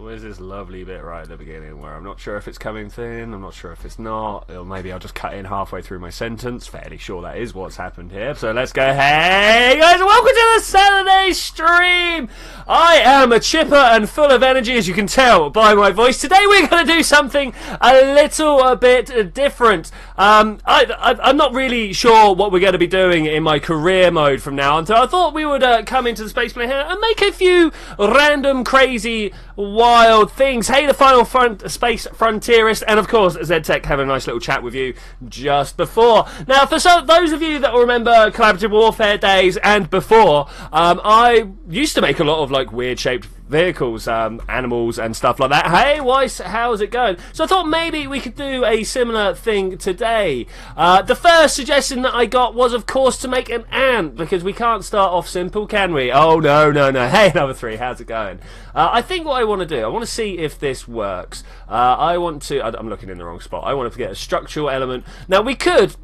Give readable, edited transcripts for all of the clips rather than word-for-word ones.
Where's this lovely bit right at the beginning where I'm not sure if it's coming thin, I'm not sure if it's not, or maybe I'll just cut in halfway through my sentence. Fairly sure that is what's happened here. So let's go. Hey guys, welcome to the Saturday stream. I am a chipper and full of energy, as you can tell by my voice. Today we're going to do something a little bit different. I'm not really sure what we're going to be doing in my career mode from now on, so I thought we would come into the Space Plane here and make a few random, crazy, wild things. Hey, the final space frontierist, and of course ZTech having a nice little chat with you just before. Now, for those of you that will remember Collaborative Warfare days and before, I used to make a lot of like weird shaped vehicles, animals and stuff like that. Hey Weiss, how's it going? So I thought maybe we could do a similar thing today. The first suggestion that I got was, of course, to make an ant, because we can't start off simple, can we? Oh no. Hey, number 3, how's it going? I think what I want to do, I want to see if this works. I'm looking in the wrong spot. I want to get a structural element. Now we could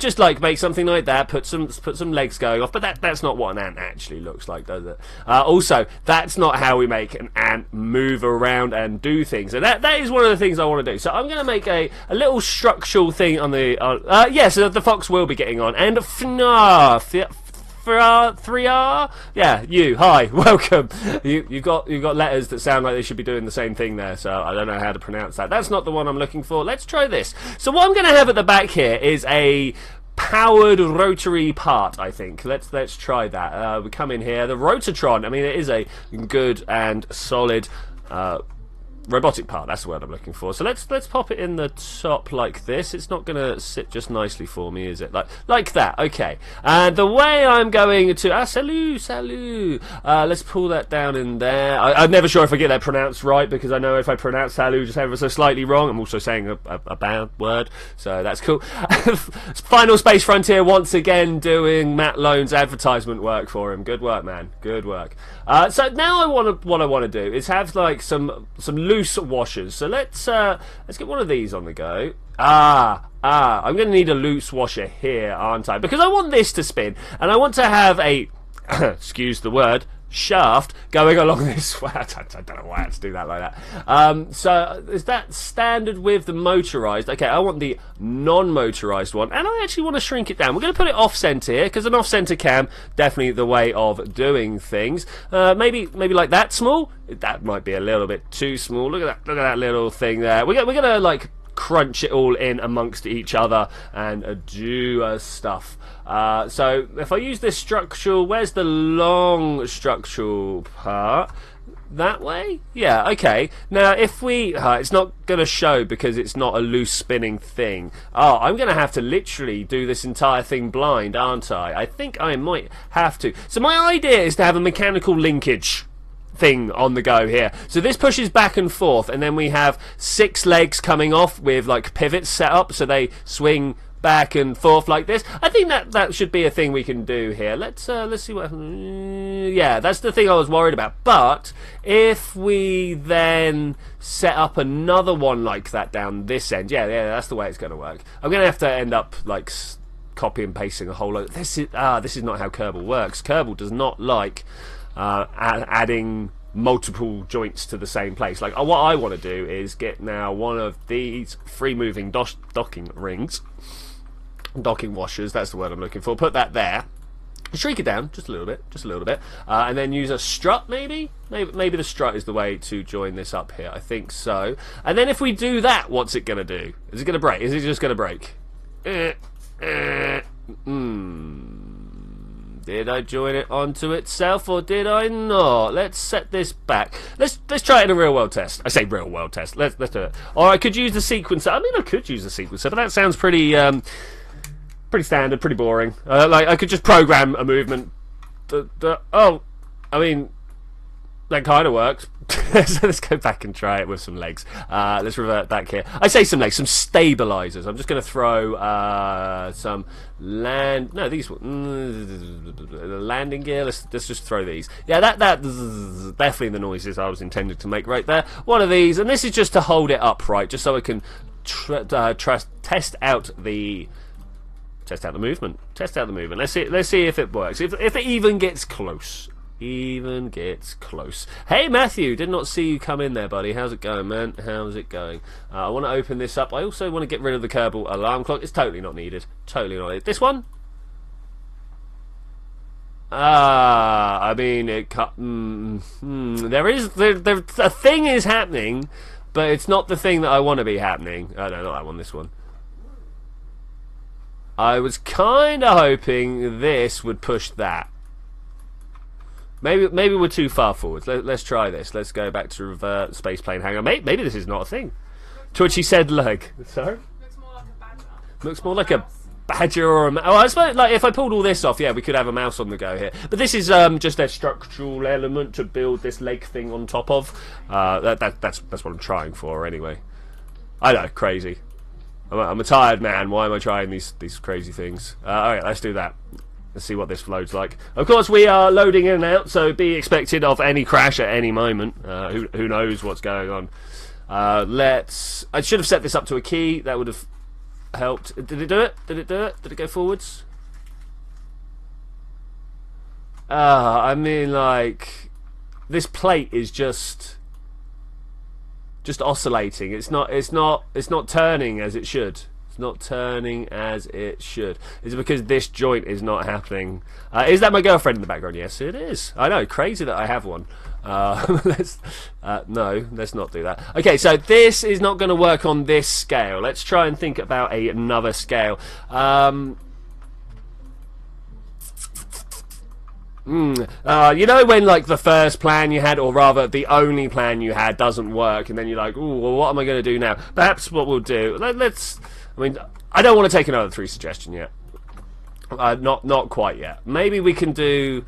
just like make something like that, put some legs going off, but that's not what an ant actually looks like, does it? Also, that's not how we make an ant move around and do things, and that is one of the things I want to do. So I'm going to make a little structural thing on the so the fox will be getting on, and FNAF. 3R? Yeah, you. Hi, welcome. You've got letters that sound like they should be doing the same thing there, so I don't know how to pronounce that. That's not the one I'm looking for. Let's try this. So what I'm going to have at the back here is a powered rotary part, I think. Let's try that. We come in here. The Rotatron, I mean, it is a good and solid robotic part, that's the word I'm looking for. So let's pop it in the top like this. It's not going to sit just nicely for me, is it? Like that, okay. And the way I'm going to... salut! Let's pull that down in there. I'm never sure if I get that pronounced right, because I know if I pronounce salut just ever so slightly wrong, I'm also saying a bad word, so that's cool. Final Space Frontier once again doing Matt Lone's advertisement work for him. Good work, man. Good work. So now what I want to do is have like some loose washers. So let's get one of these on the go. I'm going to need a loose washer here, aren't I? Because I want this to spin, and I want to have a excuse the word, shaft going along this way. I don't know why I had to do that like that. So is that standard with the motorized? Okay, I want the non-motorized one, and I actually want to shrink it down. We're going to put it off-center here, because an off-center cam, definitely the way of doing things. Maybe like that small? That might be a little bit too small. Look at that little thing there. We're going to like crunch it all in amongst each other and do stuff. So if I use this structural, where's the long structural part? That way? Yeah, okay. Now if we... it's not going to show because it's not a loose spinning thing. Oh, I'm going to have to literally do this entire thing blind, aren't I? I think I might have to. So my idea is to have a mechanical linkage thing on the go here. So this pushes back and forth, and then we have 6 legs coming off with like pivots set up so they swing back and forth like this. I think that should be a thing we can do here. Let's see what happens. Yeah, that's the thing I was worried about. But if we then set up another one like that down this end, yeah, that's the way it's going to work. I'm going to have to end up like copy and pasting a whole lot. This is not how Kerbal works. Kerbal does not like adding multiple joints to the same place. Like what I want to do is get now one of these free moving docking rings, docking washers, that's the word I'm looking for. Put that there, shrink it down just a little bit, and then use a strut. Maybe the strut is the way to join this up here. I think so. And then if we do that, what's it gonna do? Is it gonna break? Is it just gonna break? Did I join it onto itself, or did I not? Let's set this back. Let's try it in a real world test. I say real world test. Let's do it. Or I could use the sequencer. I mean, I could use the sequencer, but that sounds pretty standard, pretty boring. Like I could just program a movement. Oh, I mean, that kind of works. So let's go back and try it with some legs. Let's revert back here. I say some legs, some stabilizers. I'm just going to throw some landing gear. Let's just throw these. Yeah, that's definitely the noises I was intended to make right there. One of these, and this is just to hold it upright, just so I can test out the movement. Let's see if it works. If it even gets close. even gets close. Hey Matthew, did not see you come in there, buddy. How's it going, man? How's it going? I want to open this up. I also want to get rid of the Kerbal alarm clock. It's totally not needed. Totally not needed. This one? I mean, it there a thing is happening, but it's not the thing that I want to be happening. Oh no, not that one, this one. I was kind of hoping this would push that. Maybe we're too far forwards. Let's try this. Let's go back to revert space plane hangar. Maybe this is not a thing. Twitchy said leg. Sorry? Looks more like a badger. Looks more like a badger or a... Oh, I suppose, like, if I pulled all this off, yeah, we could have a mouse on the go here. But this is just a structural element to build this leg thing on top of. That's what I'm trying for, anyway. I know, crazy. I'm a tired man. Why am I trying these crazy things? Alright, let's do that. Let's see what this loads like. Of course, we are loading in and out, so be expected of any crash at any moment. Who knows what's going on? I should have set this up to a key. That would have helped. Did it do it? Did it do it? Did it go forwards? I mean, like, this plate is just oscillating. It's not turning as it should. It's not turning as it should. Is it because this joint is not happening? Is that my girlfriend in the background? Yes, it is. I know, crazy that I have one. No, let's not do that. Okay, so this is not going to work on this scale. Let's try and think about another scale. You know when, like, the first plan you had, or rather the only plan you had doesn't work, and then you're like, ooh, well, what am I going to do now? Perhaps what we'll do, I mean, I don't want to take another 3 suggestion yet. Not quite yet. Maybe we can do...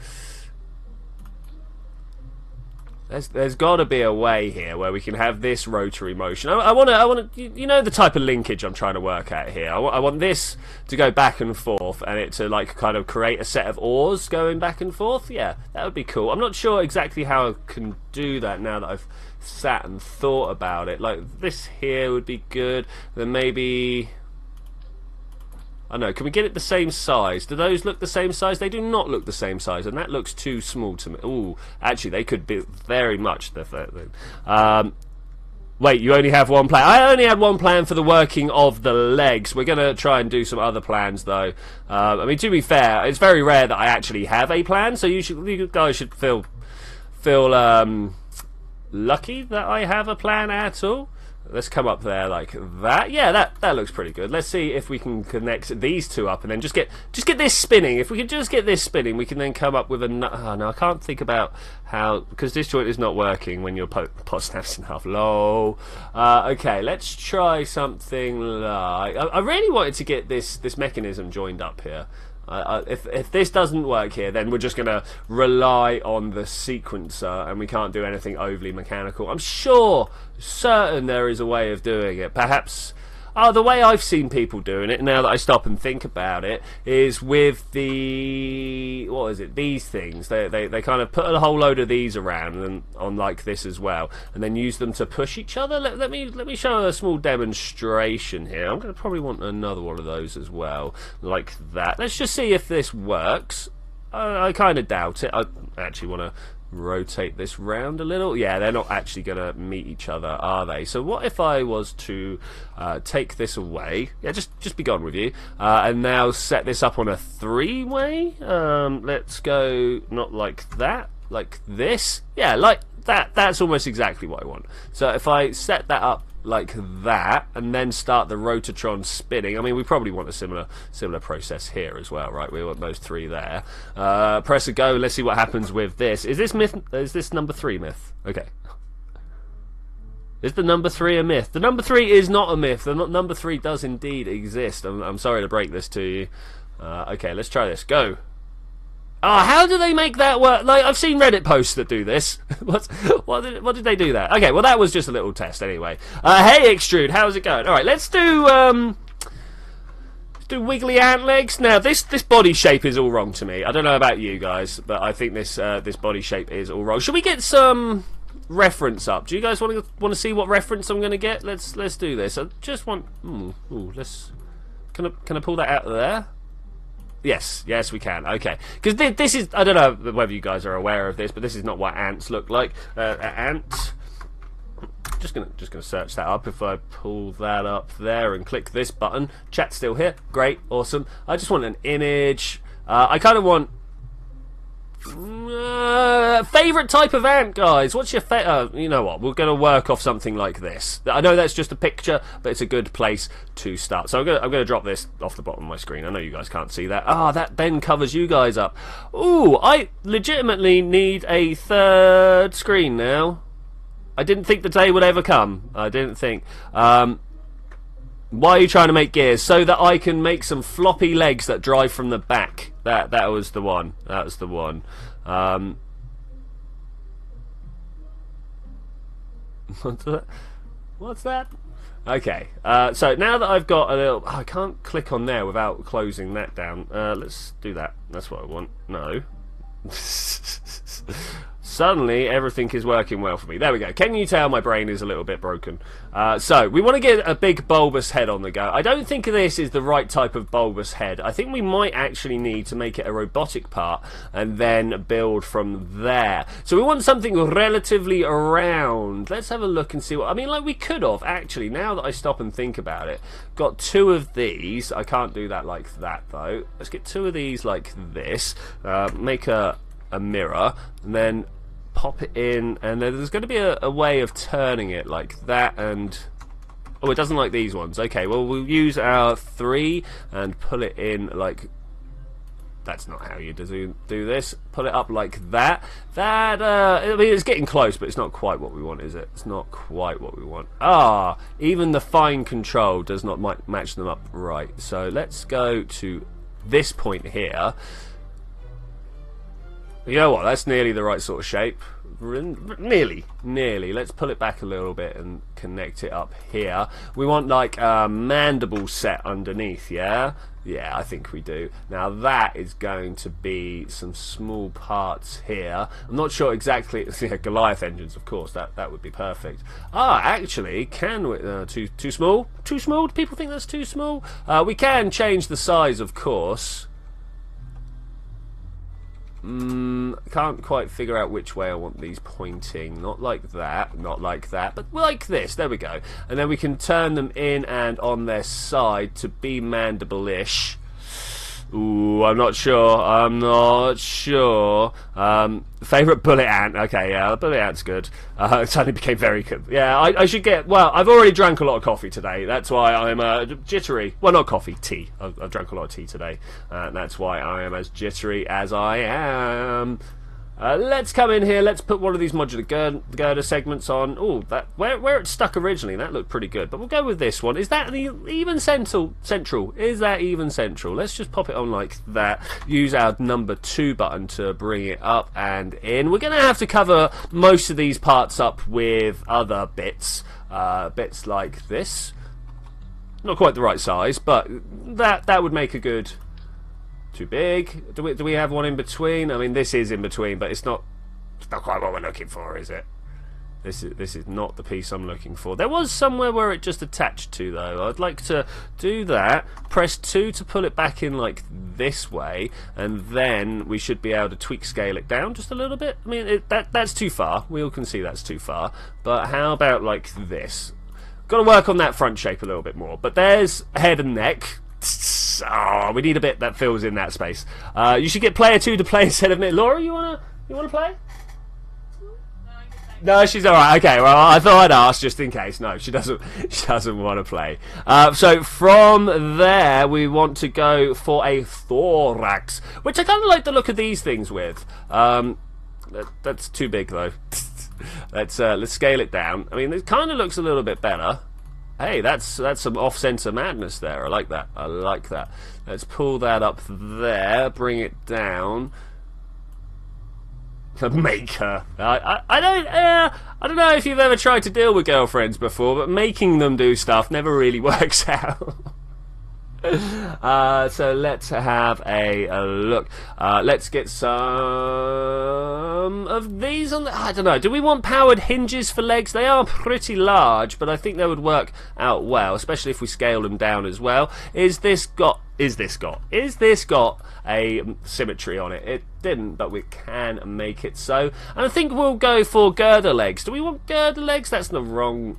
There's got to be a way here where we can have this rotary motion. I want to, you know, the type of linkage I'm trying to work at here. I want this to go back and forth, and it to, like, kind of create a set of oars going back and forth. Yeah, that would be cool. I'm not sure exactly how I can do that now that I've sat and thought about it. Like, this here would be good. Then maybe... I don't know, can we get it the same size? Do those look the same size? They do not look the same size, and that looks too small to me. Ooh, actually, they could be very much the thing. Wait, you only have one plan? I only had one plan for the working of the legs. We're going to try and do some other plans, though. I mean, to be fair, it's very rare that I actually have a plan, so you guys should feel lucky that I have a plan at all. Let's come up there like that. Yeah, that looks pretty good. Let's see if we can connect these two up and then just get this spinning. If we can just get this spinning, we can then come up with a... Oh, no, I can't think about how... Because this joint is not working when your pot snaps in half. Lol. Okay, let's try something like... I really wanted to get this mechanism joined up here. If this doesn't work here, then we're just going to rely on the sequencer, and we can't do anything overly mechanical. I'm certain there is a way of doing it. Perhaps... Oh, the way I've seen people doing it, now that I stop and think about it, is with the... What is it? These things. They kind of put a whole load of these around and on like this as well, and then use them to push each other. Let me show a small demonstration here. I'm going to probably want another one of those as well, like that. Let's just see if this works. I kind of doubt it. I actually want to rotate this round a little. Yeah, they're not actually going to meet each other, are they? So what if I was to take this away? Yeah, just be gone with you. And now set this up on a 3-way. Let's go not like that, like this. Yeah, like that. That's almost exactly what I want. So if I set that up like that and then start the rotatron spinning, I mean, we probably want a similar process here as well, right? We want those 3 there. Press a go. Let's see what happens with this. Is this number 3 myth? Okay. Is the number 3 a myth? The number 3 is not a myth. The number 3 does indeed exist. I'm sorry to break this to you. Okay, let's try this. Go. Oh, how do they make that work? Like, I've seen Reddit posts that do this. What did they do that? Okay, well, that was just a little test anyway. Hey, Extrude, how's it going? All right, let's do wiggly ant legs. Now, this body shape is all wrong to me. I don't know about you guys, but I think this body shape is all wrong. Should we get some reference up? Do you guys want to see what reference I'm going to get? Let's do this. I just want... Let's... Can I pull that out of there? Yes, yes, we can. Okay, because this is, I don't know whether you guys are aware of this, but this is not what ants look like. Ants. Just gonna search that up. If I pull that up there and click this button, chat's still here. Great, awesome. I just want an image. I kind of want favorite type of ant, guys. What's your you know what? We're gonna work off something like this. I know that's just a picture, but it's a good place to start. So I'm gonna drop this off the bottom of my screen. I know you guys can't see that. That then covers you guys up. Ooh, I legitimately need a third screen now. I didn't think the day would ever come. I didn't think. Why are you trying to make gears? So that I can make some floppy legs that drive from the back. That was the one. That was the one. What's that? Okay. So now that I've got a little... I can't click on there without closing that down. Let's do that. That's what I want. No. Suddenly everything is working well for me. There we go. Can you tell my brain is a little bit broken? So we want to get a big bulbous head on the go. I don't think this is the right type of bulbous head. I think we might actually need to make it a robotic part and then build from there. So we want something relatively round. Let's have a look and see what... I mean, like, we could have actually, now that I stop and think about it, got two of these. I can't do that like that though. Let's get two of these like this. Make a mirror and then pop it in, and then there's going to be a way of turning it like that. And oh, it doesn't like these ones. Okay, well, we'll use our 3 and pull it in like... That's not how you do this. Pull it up like that. I mean, it's getting close, but it's not quite what we want, is it? It's not quite what we want. Even the fine control does not match them up right. So let's go to this point here. You know what? That's nearly the right sort of shape. Nearly. Let's pull it back a little bit and connect it up here. We want like a mandible set underneath, yeah? Yeah, I think we do. Now that is going to be some small parts here. I'm not sure exactly. Yeah, Goliath engines, of course. That would be perfect. Actually, can we? Too small? Too small? Do people think that's too small? We can change the size, of course. Can't quite figure out which way I want these pointing. Not like that, not like that, but like this. There we go. And then we can turn them in and on their side to be mandible-ish. Ooh, I'm not sure. Favourite bullet ant. Okay, yeah, the bullet ant's good. It suddenly became very good. Yeah, I should get... Well, I've already drank a lot of coffee today. That's why I'm jittery. Well, not coffee, tea. I've drank a lot of tea today. That's why I am as jittery as I am. Let's come in here. Let's put one of these modular girder segments on. Oh, that where it stuck originally, that looked pretty good. But we'll go with this one. Is that the even central? Is that even central? Let's just pop it on like that. Use our number 2 button to bring it up and in. We're going to have to cover most of these parts up with other bits. Bits like this. Not quite the right size, but that would make a good... Too big. Do we have one in between? I mean, this is in between, but it's not quite what we're looking for, is it? This is not the piece I'm looking for. There was somewhere where it just attached to, though. I'd like to do that. Press 2 to pull it back in like this way, and then we should be able to tweak scale it down just a little bit. I mean, that's too far. We all can see that's too far. But how about like this? Got to work on that front shape a little bit more. But there's head and neck. Oh, we need a bit that fills in that space. You should get player 2 to play instead of me. Laura, you wanna play? No, she's all right. Okay, well, I thought I'd ask just in case. No, she doesn't. She doesn't want to play. So from there, we want to go for a thorax, which I kind of like the look of these things with. That's too big though. Let's scale it down. I mean, it kind of looks a little bit better. Hey, that's some off-center madness there. I like that. I like that. Let's pull that up there, bring it down. Maker. I don't know if you've ever tried to deal with girlfriends before, but making them do stuff never really works out. So let's have a look. Let's get some of these on the... I don't know. Do we want powered hinges for legs? They are pretty large, but I think they would work out well, especially if we scale them down as well. Is this got is this got? Is this got a symmetry on it? It didn't, but we can make it so. And I think we'll go for girder legs. Do we want girder legs? That's the wrong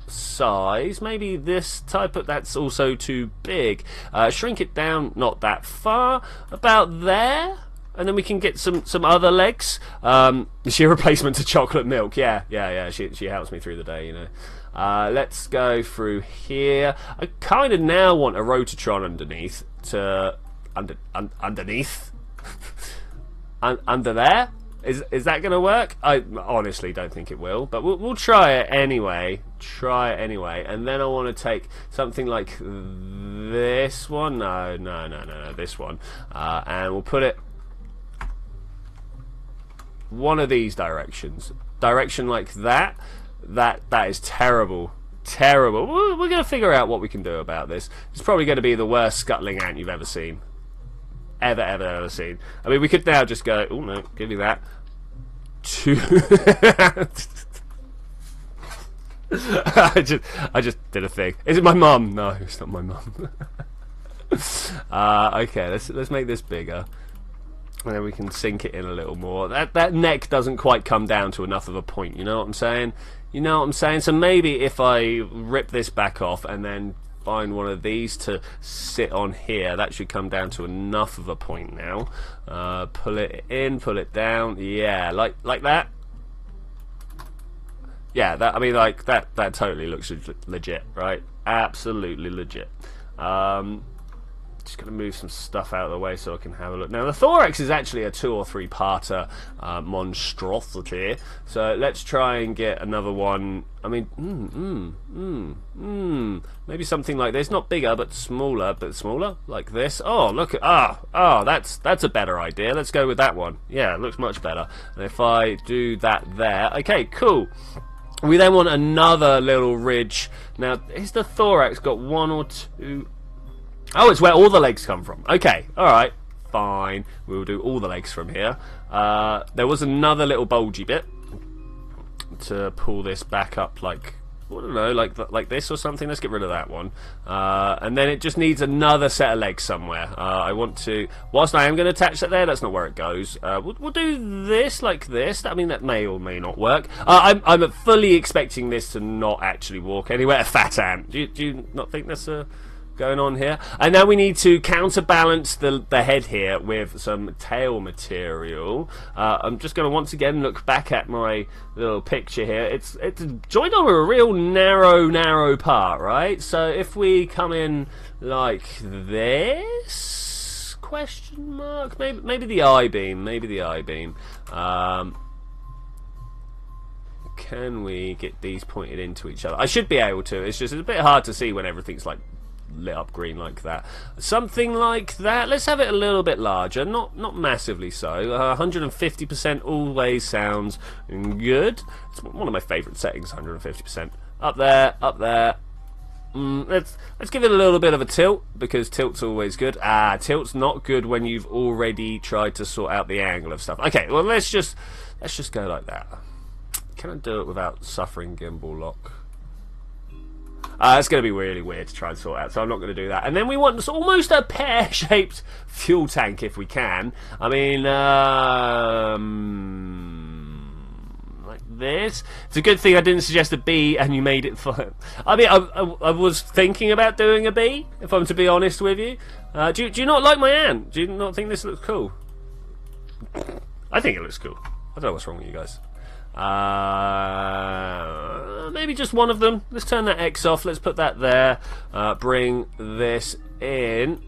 size. Maybe this type of, that's also too big. Shrink it down, not that far, about there. And then we can get some other legs. Is she a replacement to chocolate milk? Yeah. She helps me through the day, you know. Let's go through here. I kind of now want a Rotatron underneath to underneath under there. Is that going to work? I honestly don't think it will, but we'll try it anyway. And then I want to take something like this one. No, this one, and we'll put it one of these directions. Direction like that. That is terrible. We're going to figure out what we can do about this. It's probably going to be the worst scuttling ant you've ever seen. Ever seen. I mean, we could now just go, oh no, give me that. I just did a thing. Is it my mum? No, it's not my mum. Okay, let's make this bigger. And then we can sink it in a little more. That neck doesn't quite come down to enough of a point, you know what I'm saying? So maybe if I rip this back off and then find one of these to sit on here, that should come down to enough of a point now. Pull it in, pull it down. Yeah, like that. Yeah, that totally looks legit, right? Absolutely legit. Just going to move some stuff out of the way so I can have a look. Now the thorax is actually a 2 or 3 parter monstrosity, so let's try and get another one. I mean, maybe something like this, not bigger but smaller, like this. Oh, look at that's a better idea. Let's go with that one. Yeah, it looks much better. And if I do that there, okay, cool. We then want another little ridge. Now, is the thorax got 1 or 2? Oh, it's where all the legs come from. Okay, alright, fine. We'll do all the legs from here. There was another little bulgy bit to pull this back up like, I don't know, like this or something. Let's get rid of that one. And then it just needs another set of legs somewhere. I want to, whilst I am going to attach that there, that's not where it goes. We'll do this like this. I mean, that may or may not work. I'm fully expecting this to not actually walk anywhere. A fat ant. Do you not think that's going on here? And now we need to counterbalance the head here with some tail material. I'm just going to once again look back at my little picture here. It's joined on a real narrow part, right? So if we come in like this, question mark, maybe the I-beam, can we get these pointed into each other? I should be able to. It's a bit hard to see when everything's like lit up green like that. Something like that. Let's have it a little bit larger, not massively so. 150% always sounds good. It's one of my favourite settings, 150%. Up there. Let's give it a little bit of a tilt, because tilt's always good. Tilt's not good when you've already tried to sort out the angle of stuff. Okay, well let's just go like that. Can I do it without suffering gimbal lock? It's going to be really weird to try and sort out, so I'm not going to do that. And then we want almost a pear-shaped fuel tank if we can. I mean, like this. It's a good thing I didn't suggest a B and you made it for... I mean, I was thinking about doing a B, if I'm to be honest with you. Do you not like my ant? Do you not think this looks cool? I think it looks cool. I don't know what's wrong with you guys. Maybe just one of them. Let's turn that X off. Let's put that there. Bring this in.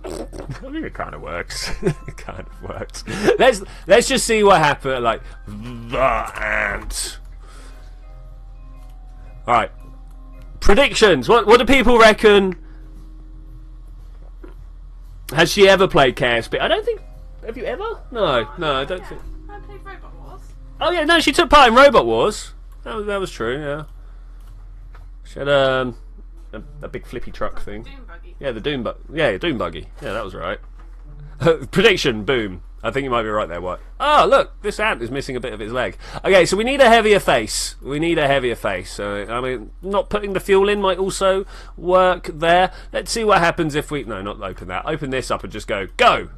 I mean, it kind of works. It kind of works. Let's just see what happens. Like the ant. All right. Predictions. What do people reckon? Has she ever played KSP? I don't think. Have you ever? No, I don't think. I played Robot Wars. Oh yeah, no, she took part in Robot Wars. That was true. Yeah. She had a big flippy truck thing. Doom buggy. Yeah, the Doom buggy. Yeah, Doom buggy. Yeah, that was right. Prediction, boom. I think you might be right there, what? Oh, look, this ant is missing a bit of its leg. Okay, so we need a heavier face. We need a heavier face. So, I mean, not putting the fuel in might also work there. Let's see what happens if we... No, not open that. Open this up and just go. Go!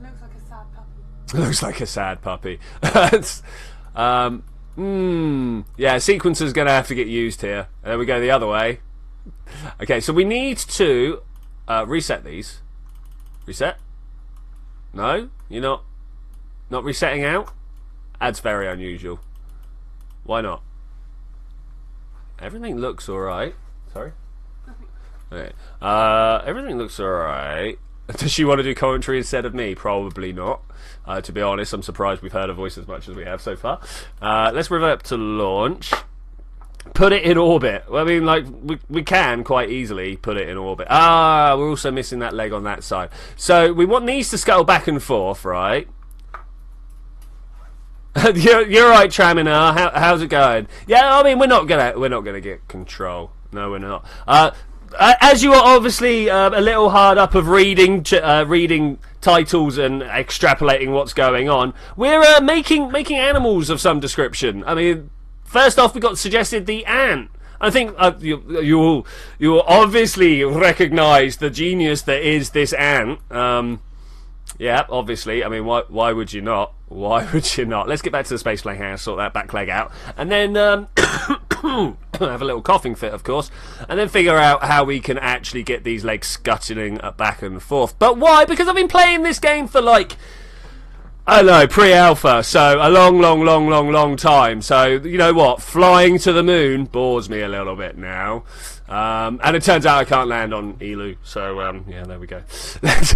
Looks like a sad puppy. Looks like a sad puppy. Yeah, sequencer's going to have to get used here. There we go the other way. Okay, so we need to reset these. Reset? No? You're not resetting out? That's very unusual. Why not? Everything looks alright. Sorry? Okay. Everything looks alright. Does she want to do commentary instead of me? Probably not. To be honest, I'm surprised we've heard her voice as much as we have so far. Let's revert to launch. Put it in orbit. Well, I mean, like, we can quite easly put it in orbit. Ah, we're also missing that leg on that side. So we want these to scuttle back and forth, right? you're right, Traminar. How's it going? Yeah, I mean, we're not gonna get control. No, we're not. As you are obviously a little hard up of reading titles and extrapolating what's going on, we're making animals of some description. I mean, first off, we got suggested the ant. I think you will obviously recognise the genius that is this ant. Yeah, obviously. I mean, why would you not? Why would you not? Let's get back to the space plane house, sort that back leg out, and then have a little coughing fit, of course, and then figure out how we can actually get these legs scuttling back and forth. But why? Because I've been playing this game for, like, I don't know, pre-alpha, so a long time. So, you know what? Flying to the moon bores me a little bit now. And it turns out I can't land on Elu, so yeah, there we go. Let's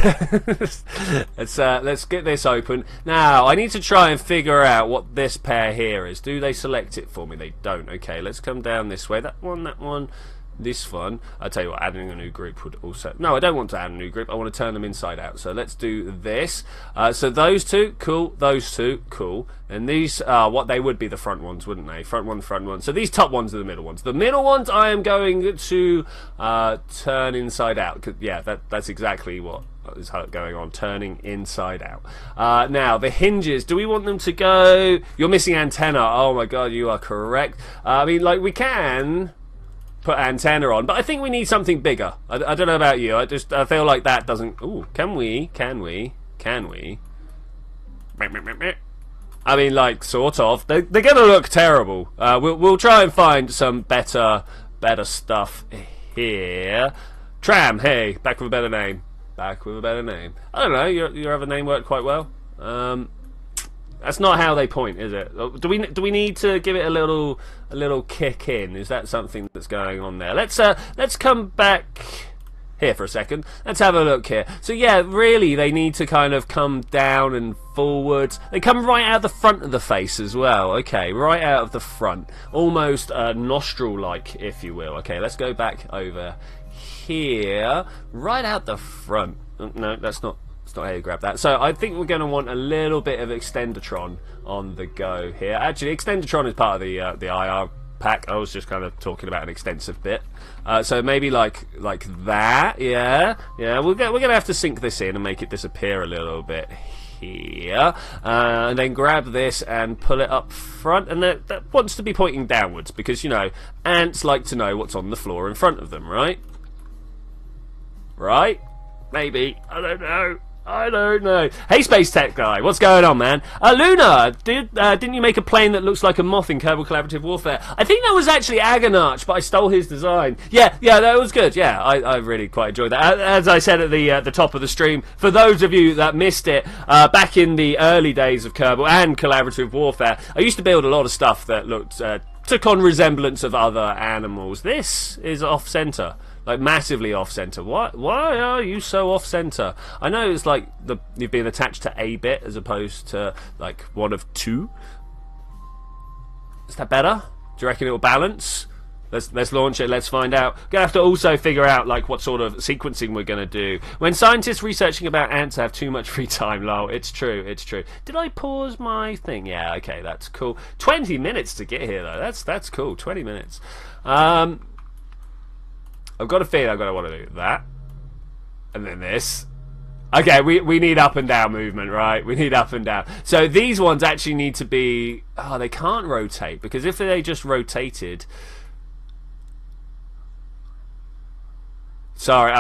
get this open. Now, I need to try and figure out what this pair here is. Do they select it for me? They don't. Okay, let's come down this way. That one, this one. I'll tell you what, adding a new group would also... No, I don't want to add a new group. I want to turn them inside out. So let's do this. So those two, cool. Those two, cool. And these are what they would be, the front ones, wouldn't they? Front one. So these top ones are the middle ones. The middle ones I am going to turn inside out. Yeah, that's exactly what is going on. Turning inside out. Now, the hinges, do we want them to go... You're missing antenna. Oh my god, you are correct. I mean, like, we can... put antenna on, but I think we need something bigger. I don't know about you. I feel like that doesn't... Ooh, can we? I mean, like, sort of. They're gonna look terrible. We'll try and find some better stuff here. Tram, hey, back with a better name. I don't know. Your other name worked quite well. That's not how they point, is it? Do we need to give it a little kick in? Is that something that's going on there? Let's come back here for a second. Let's have a look here. So yeah, really, they need to kind of come down and forwards. They come right out the front of the face as well. Okay, right out of the front, almost nostril-like, if you will. Okay, let's go back over here, right out the front. No, that's not how you grab that. So I think we're going to want a little bit of Extendertron on the go here. Actually, Extendertron is part of the IR pack. I was just kind of talking about an extensive bit. So maybe like that. Yeah. We're going to have to sink this in and make it disappear a little bit here. And then grab this and pull it up front. And that wants to be pointing downwards because, you know, ants like to know what's on the floor in front of them, right? Right? Maybe. I don't know. Hey, Space Tech Guy, what's going on, man? Luna, didn't you make a plane that looks like a moth in Kerbal Collaborative Warfare? I think that was actually Agonarch, but I stole his design. Yeah, that was good. Yeah, I really quite enjoyed that. As I said at the top of the stream, for those of you that missed it, back in the early days of Kerbal and Collaborative Warfare, I used to build a lot of stuff that looked took on resemblance of other animals. This is off-center. Like, massively off-center. Why are you so off-center? I know it's like you've been attached to a bit as opposed to, like, one of two. Is that better? Do you reckon it will balance? Let's launch it. Let's find out. Gonna have to also figure out, like, what sort of sequencing we're gonna do. When scientists researching about ants have too much free time, lol. It's true. Did I pause my thing? Yeah, okay, that's cool. 20 minutes to get here, though. That's cool. 20 minutes. I've got a feeling I'm going to want to do that. And then this. Okay, we need up and down movement, right? We need up and down. So these ones actually need to be... Oh, they can't rotate, because if they just rotated... Sorry,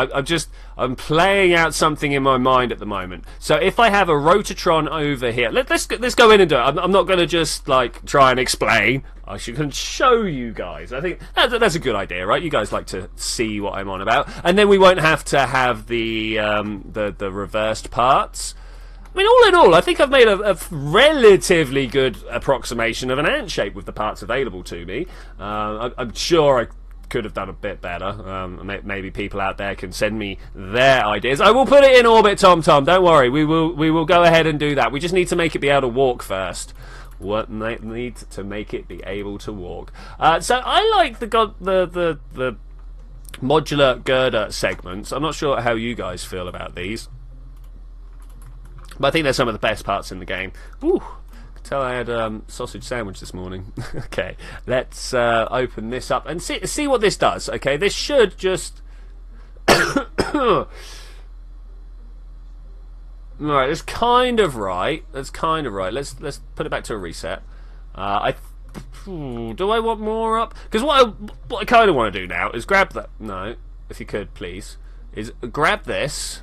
I'm playing out something in my mind at the moment. So if I have a Rotatron over here, let's go in and do it. I'm not going to just like try and explain. I can show you guys. I think that's a good idea, right? You guys like to see what I'm on about, and then we won't have to have the reversed parts. I mean, all in all, I think I've made a relatively good approximation of an ant shape with the parts available to me. I'm sure I could have done a bit better. Maybe people out there can send me their ideas. I will put it in orbit, Tom. Don't worry. We will go ahead and do that. We just need to make it be able to walk first. What need to make it be able to walk? So I like the modular girder segments. I'm not sure how you guys feel about these, but I think they're some of the best parts in the game. Ooh. Tell I had sausage sandwich this morning. Okay, let's open this up and see what this does. Okay, this should just... Alright, that's kind of right. That's kind of right. Let's put it back to a reset. Do I want more up? Because what I kind of want to do now is grab that... No, if you could, please. Is grab this,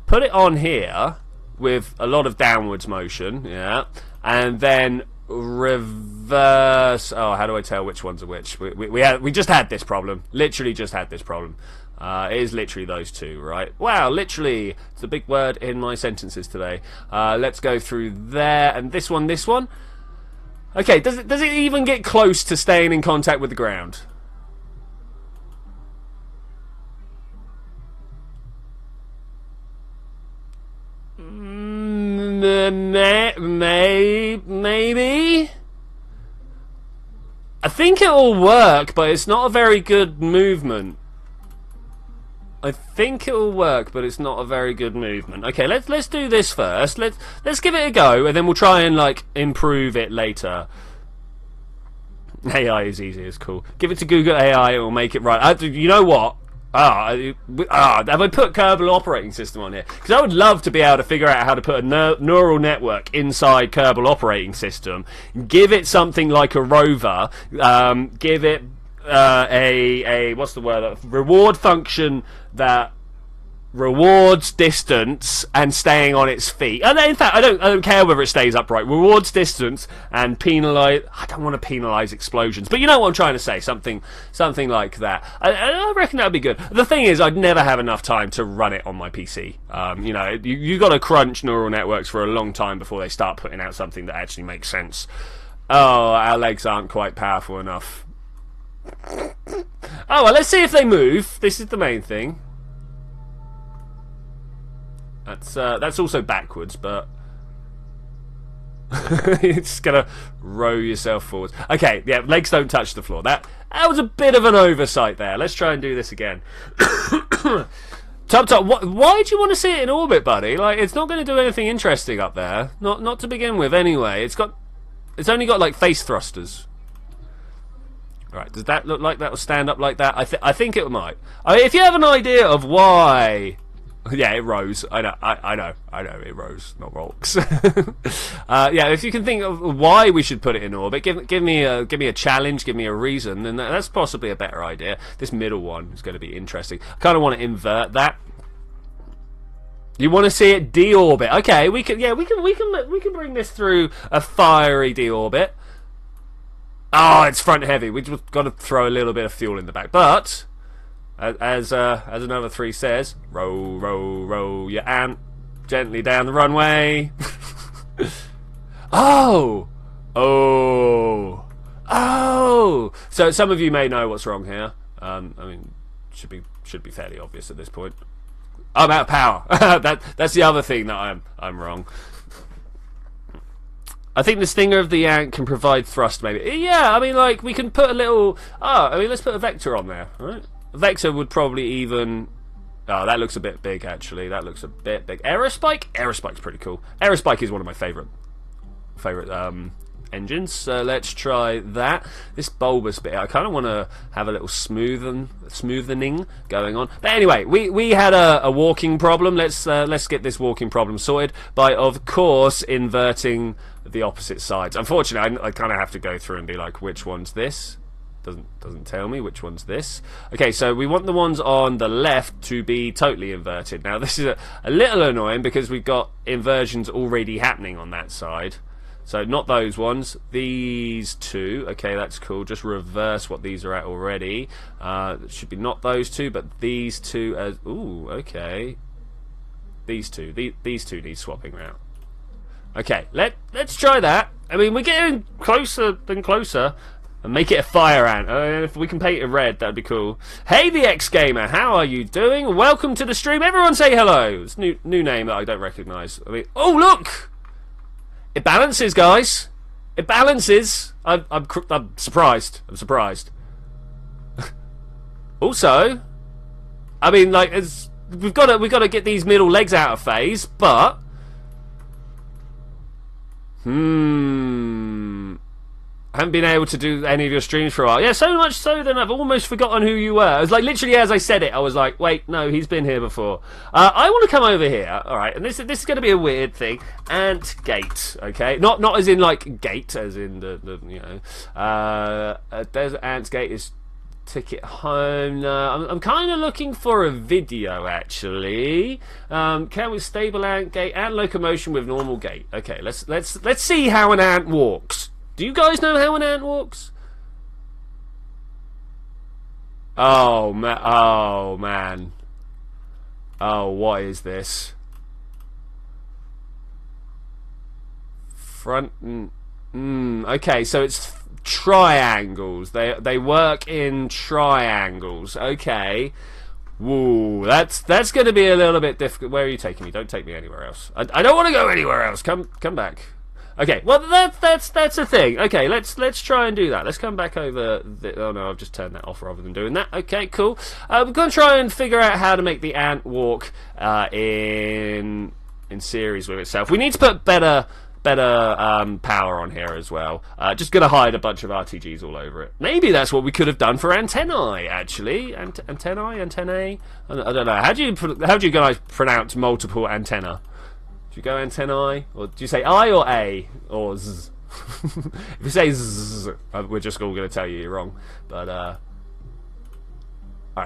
put it on here with a lot of downwards motion, yeah, and then reverse. Oh, how do I tell which ones are which? We just had this problem. Literally just had this problem. It is literally those two, right? Wow, literally. It's a big word in my sentences today. Let's go through there, and this one. Okay, does it even get close to staying in contact with the ground? Maybe. I think it'll work, but it's not a very good movement. I think it'll work, but it's not a very good movement. Okay, let's do this first. Let's give it a go, and then we'll try and like improve it later. AI is easy, it's cool. Give it to Google AI, it will make it right. You know what? Have I put Kerbal operating system on here? Because I would love to be able to figure out how to put a neural network inside Kerbal operating system. Give it something like a rover. Give it a what's the word? A reward function that rewards distance and staying on its feet. And in fact, I don't care whether it stays upright. Rewards distance and penalize. I don't want to penalize explosions, but you know what I'm trying to say. Something like that. I reckon that'd be good. The thing is, I'd never have enough time to run it on my PC. You know, you got to crunch neural networks for a long time before they start putting out something that actually makes sense. Oh, our legs aren't quite powerful enough. Oh well, let's see if they move. This is the main thing. That's also backwards, but you're just gonna row yourself forwards. Okay, yeah, legs don't touch the floor. That was a bit of an oversight there. Let's try and do this again. Top, why do you want to see it in orbit, buddy? Like, it's not going to do anything interesting up there. Not to begin with, anyway. It's only got like face thrusters. Right, does that look like that will stand up like that? I think it might. I mean, if you have an idea of why... Yeah, it rose. I know, it rose, not rocks. Yeah, if you can think of why we should put it in orbit, give me a challenge, give me a reason, and that's possibly a better idea. This middle one is going to be interesting. I kind of want to invert that. You want to see it deorbit? Okay, we can bring this through a fiery deorbit. Oh, it's front heavy. We just got to throw a little bit of fuel in the back, but. As another 3 says, row, row, row your ant gently down the runway. Oh! So some of you may know what's wrong here. I mean, should be fairly obvious at this point. I'm out of power. That's the other thing that I'm wrong. I think the stinger of the ant can provide thrust, maybe. Yeah, I mean, like, we can put a little... let's put a vector on there, right? Vector would probably even... Oh, that looks a bit big, actually. That looks a bit big. Aerospike? Aerospike's pretty cool. Aerospike is one of my favourite engines. So let's try that. This bulbous bit, I kind of want to have a little smoothening going on. But anyway, we had a walking problem. Let's get this walking problem sorted by, of course, inverting the opposite sides. Unfortunately, I kind of have to go through and be like, which one's this? Doesn't tell me which one's this. Okay, so we want the ones on the left to be totally inverted. Now this is a little annoying because we've got inversions already happening on that side. So not those ones, these two. Okay, that's cool. Just reverse what these are at already. It should be not those two, but these two as... Ooh, okay. These two. These two need swapping out. Okay, let's try that. I mean, we're getting closer than closer. And make it a fire ant. If we can paint it red, that'd be cool. Hey, the X-Gamer, how are you doing? Welcome to the stream. Everyone say hello. It's new name that I don't recognise. I mean, oh, look! It balances, guys. It balances. I'm surprised. I'm surprised. Also, I mean, like, we've got to get these middle legs out of phase, but... I haven't been able to do any of your streams for a while. Yeah, so much so that I've almost forgotten who you were. It was like literally as I said it, I was like, wait, no, he's been here before. I want to come over here, all right, and this is going to be a weird thing. Ant gate, okay, not as in like gate, as in the you know, there's Ant's gate is ticket home. No, I'm kind of looking for a video actually. Can we stable ant gate and locomotion with normal gait? Okay, let's see how an ant walks. Do you guys know how an ant walks? Oh man. Oh, what is this? Front. Okay, so it's triangles. They work in triangles. Okay. Woo, that's going to be a little bit difficult. Where are you taking me? Don't take me anywhere else. I don't want to go anywhere else. Come back. Okay, well that's a thing. Okay, let's try and do that. Let's come back over. Oh no, I've just turned that off rather than doing that. Okay, cool. We're gonna try and figure out how to make the ant walk in series with itself. We need to put better power on here as well. Just gonna hide a bunch of RTGs all over it. Maybe that's what we could have done for antennae actually. Antennae. I don't know. How do you guys pronounce multiple antenna? Do you go antennae? Or do you say I or A? Or Z? If you say Z, we're just all going to tell you you're wrong. But, alright,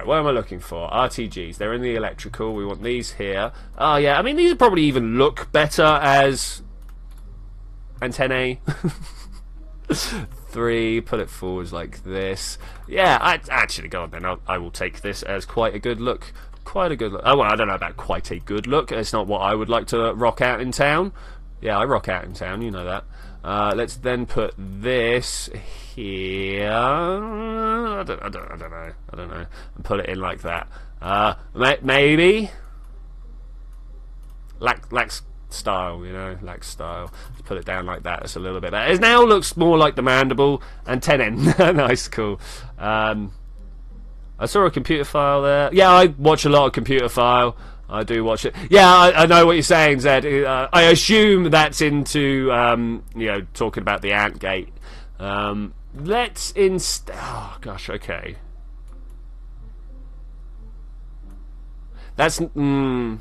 what am I looking for? RTGs. They're in the electrical. We want these here. Oh, yeah. I mean, these probably even look better as antennae. 3. Put it forwards like this. Yeah, actually, go on then. I will take this as quite a good look. Quite a good look. Oh, well, I don't know about quite a good look. It's not what I would like to rock out in town. Yeah, I rock out in town, you know that. Let's then put this here. I don't know. And put it in like that. Maybe. Lax style, you know, lax style. Let's put it down like that. It's a little bit better. It now looks more like the mandible antennae. Nice, cool. I saw a computer file there. Yeah, I watch a lot of computer file. I do watch it. Yeah, I know what you're saying, Zed. I assume that's into, you know, talking about the ant gate. Let's instead... Oh, gosh, okay. That's... We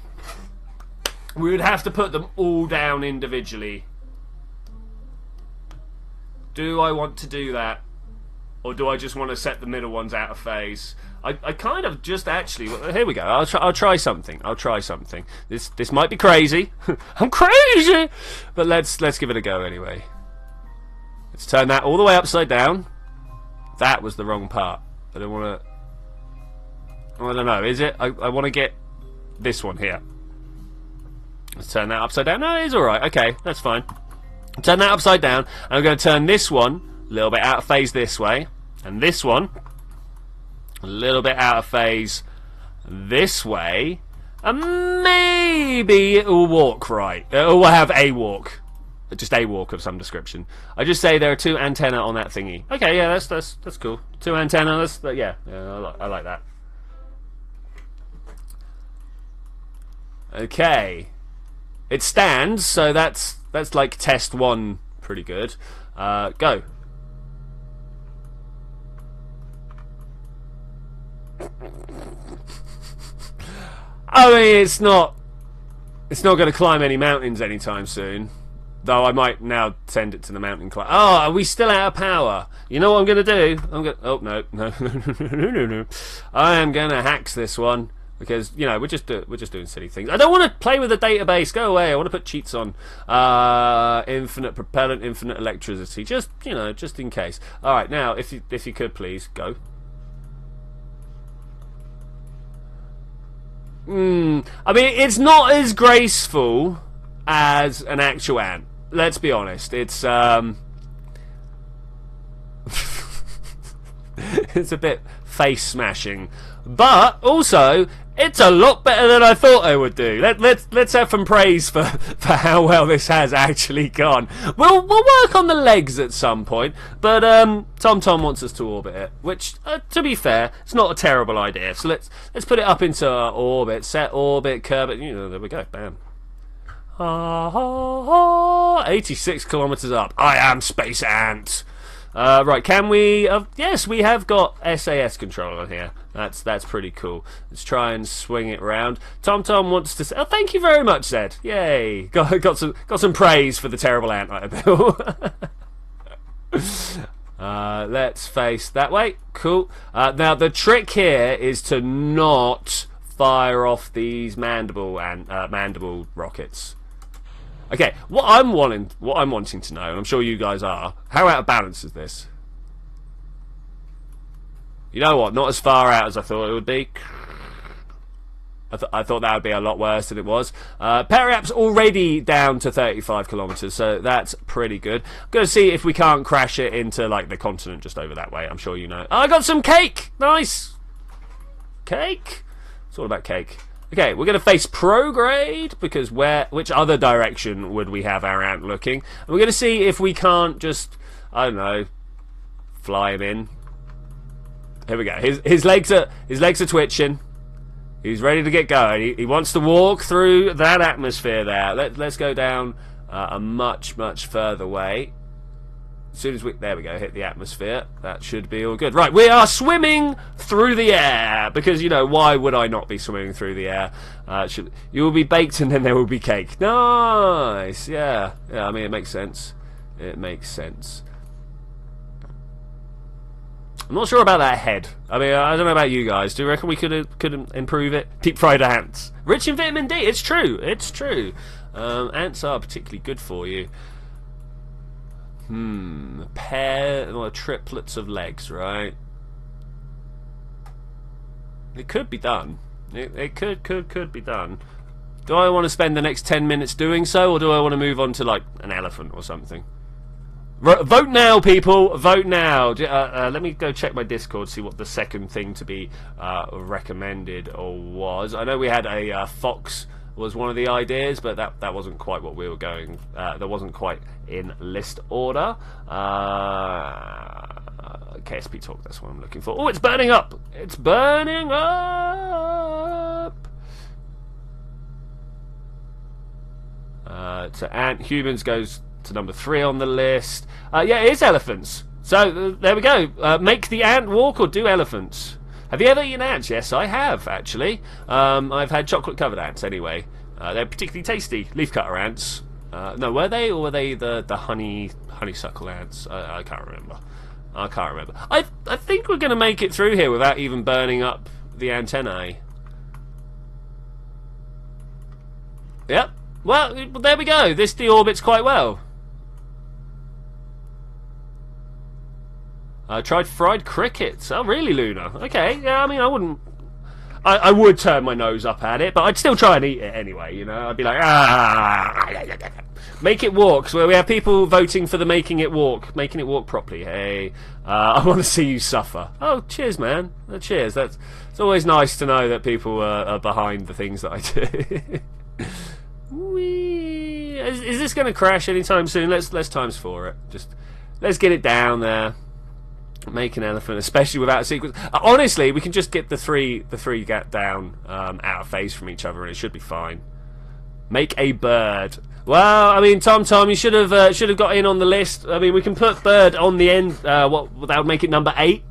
would have to put them all down individually. Do I want to do that? Or do I just want to set the middle ones out of phase? I kind of just actually... Here we go. I'll try something. This might be crazy. I'm crazy! But let's give it a go anyway. Let's turn that all the way upside down. That was the wrong part. I don't want to... I don't know. Is it? I want to get this one here. Let's turn that upside down. No, it's alright. Okay, that's fine. Turn that upside down. And I'm going to turn this one a little bit out of phase this way. And this one a little bit out of phase this way. And maybe it will walk right. It will have a walk. Just a walk of some description. I just say there are 2 antennae on that thingy. Okay, yeah, that's cool. 2 antennae. Yeah, I like that. Okay. It stands, so that's like test 1 pretty good. Go. I mean, it's not going to climb any mountains anytime soon. Though I might now send it to the mountain climb. Oh, are we still out of power? You know what I'm going to do? Oh, no. I am going to hacks this one. Because, you know, we're just doing silly things. I don't want to play with the database. Go away. I want to put cheats on. Infinite propellant, infinite electricity. Just, you know, just in case. Alright, now, if you could, please, go. I mean, it's not as graceful as an actual ant. Let's be honest. It's it's a bit face smashing, but also it's a lot better than I thought I would do. Let's have some praise for how well this has actually gone. We'll work on the legs at some point, but Tom wants us to orbit it, which to be fair, it's not a terrible idea. So let's put it up into orbit, set orbit, curve it. You know, there we go, bam. 86 kilometers up. I am Space Ant. Right, can we... yes, we have got SAS control on here. That's pretty cool. Let's try and swing it round. Tom wants to say... Oh, thank you very much, Zed. Yay. Got some praise for the terrible ant I built. Let's face that way. Cool. Now, the trick here is to not fire off these mandible rockets. Okay, what I'm wanting to know, and I'm sure you guys are, how out of balance is this? You know what? Not as far out as I thought it would be. I thought that would be a lot worse than it was. Periap's already down to 35 kilometers, so that's pretty good. I'm going to see if we can't crash it into like the continent just over that way. I'm sure you know. Oh, I got some cake! Nice! Cake? It's all about cake. Okay, we're going to face prograde, because which other direction would we have our ant looking? And we're going to see if we can't just, I don't know, fly him in. Here we go. His legs are twitching. He's ready to get going. He wants to walk through that atmosphere there. Let's go down a much further way. As soon as there we go, hit the atmosphere. That should be all good. Right, we are swimming through the air, because, you know, why would I not be swimming through the air? You will be baked and then there will be cake. Nice, yeah. I mean, it makes sense. It makes sense. I'm not sure about that head. I mean, I don't know about you guys. Do you reckon we could improve it? Deep fried ants. Rich in vitamin D. It's true. It's true. Ants are particularly good for you. Triplets of legs, right? It could be done. It could be done. Do I want to spend the next 10 minutes doing so, or do I want to move on to like an elephant or something? Vote now, people. Vote now. Let me go check my Discord, see what the second thing to be recommended was. I know we had a fox was one of the ideas, but that wasn't quite what we were going. That wasn't quite in list order. KSP talk. That's what I'm looking for. Oh, it's burning up. It's burning up. So ant humans goes to number 3 on the list. Yeah, it is elephants. So there we go. Make the ant walk or do elephants. Have you ever eaten ants? Yes, I have, actually. I've had chocolate-covered ants, anyway. They're particularly tasty. Leafcutter ants. No, were they? Or were they the honeysuckle ants? I can't remember. I think we're going to make it through here without even burning up the antennae. Yep. Well, there we go. This deorbits quite well. I tried fried crickets. Oh, really, Luna? Okay, yeah, I mean, I would turn my nose up at it, but I'd still try and eat it anyway, you know? I'd be like, make it walk. So we have people voting for the making it walk properly. Hey, I want to see you suffer. Oh, cheers, man. Cheers. It's always nice to know that people are behind the things that I do. Whee! Is this going to crash anytime soon? Let's ×4 it. Just let's get it down there. Make an elephant, especially without a sequence. Honestly, we can just get the three get down out of phase from each other, and it should be fine. Make a bird. Well, I mean, Tom, you should have got in on the list. I mean, we can put bird on the end. What that would make it number 8.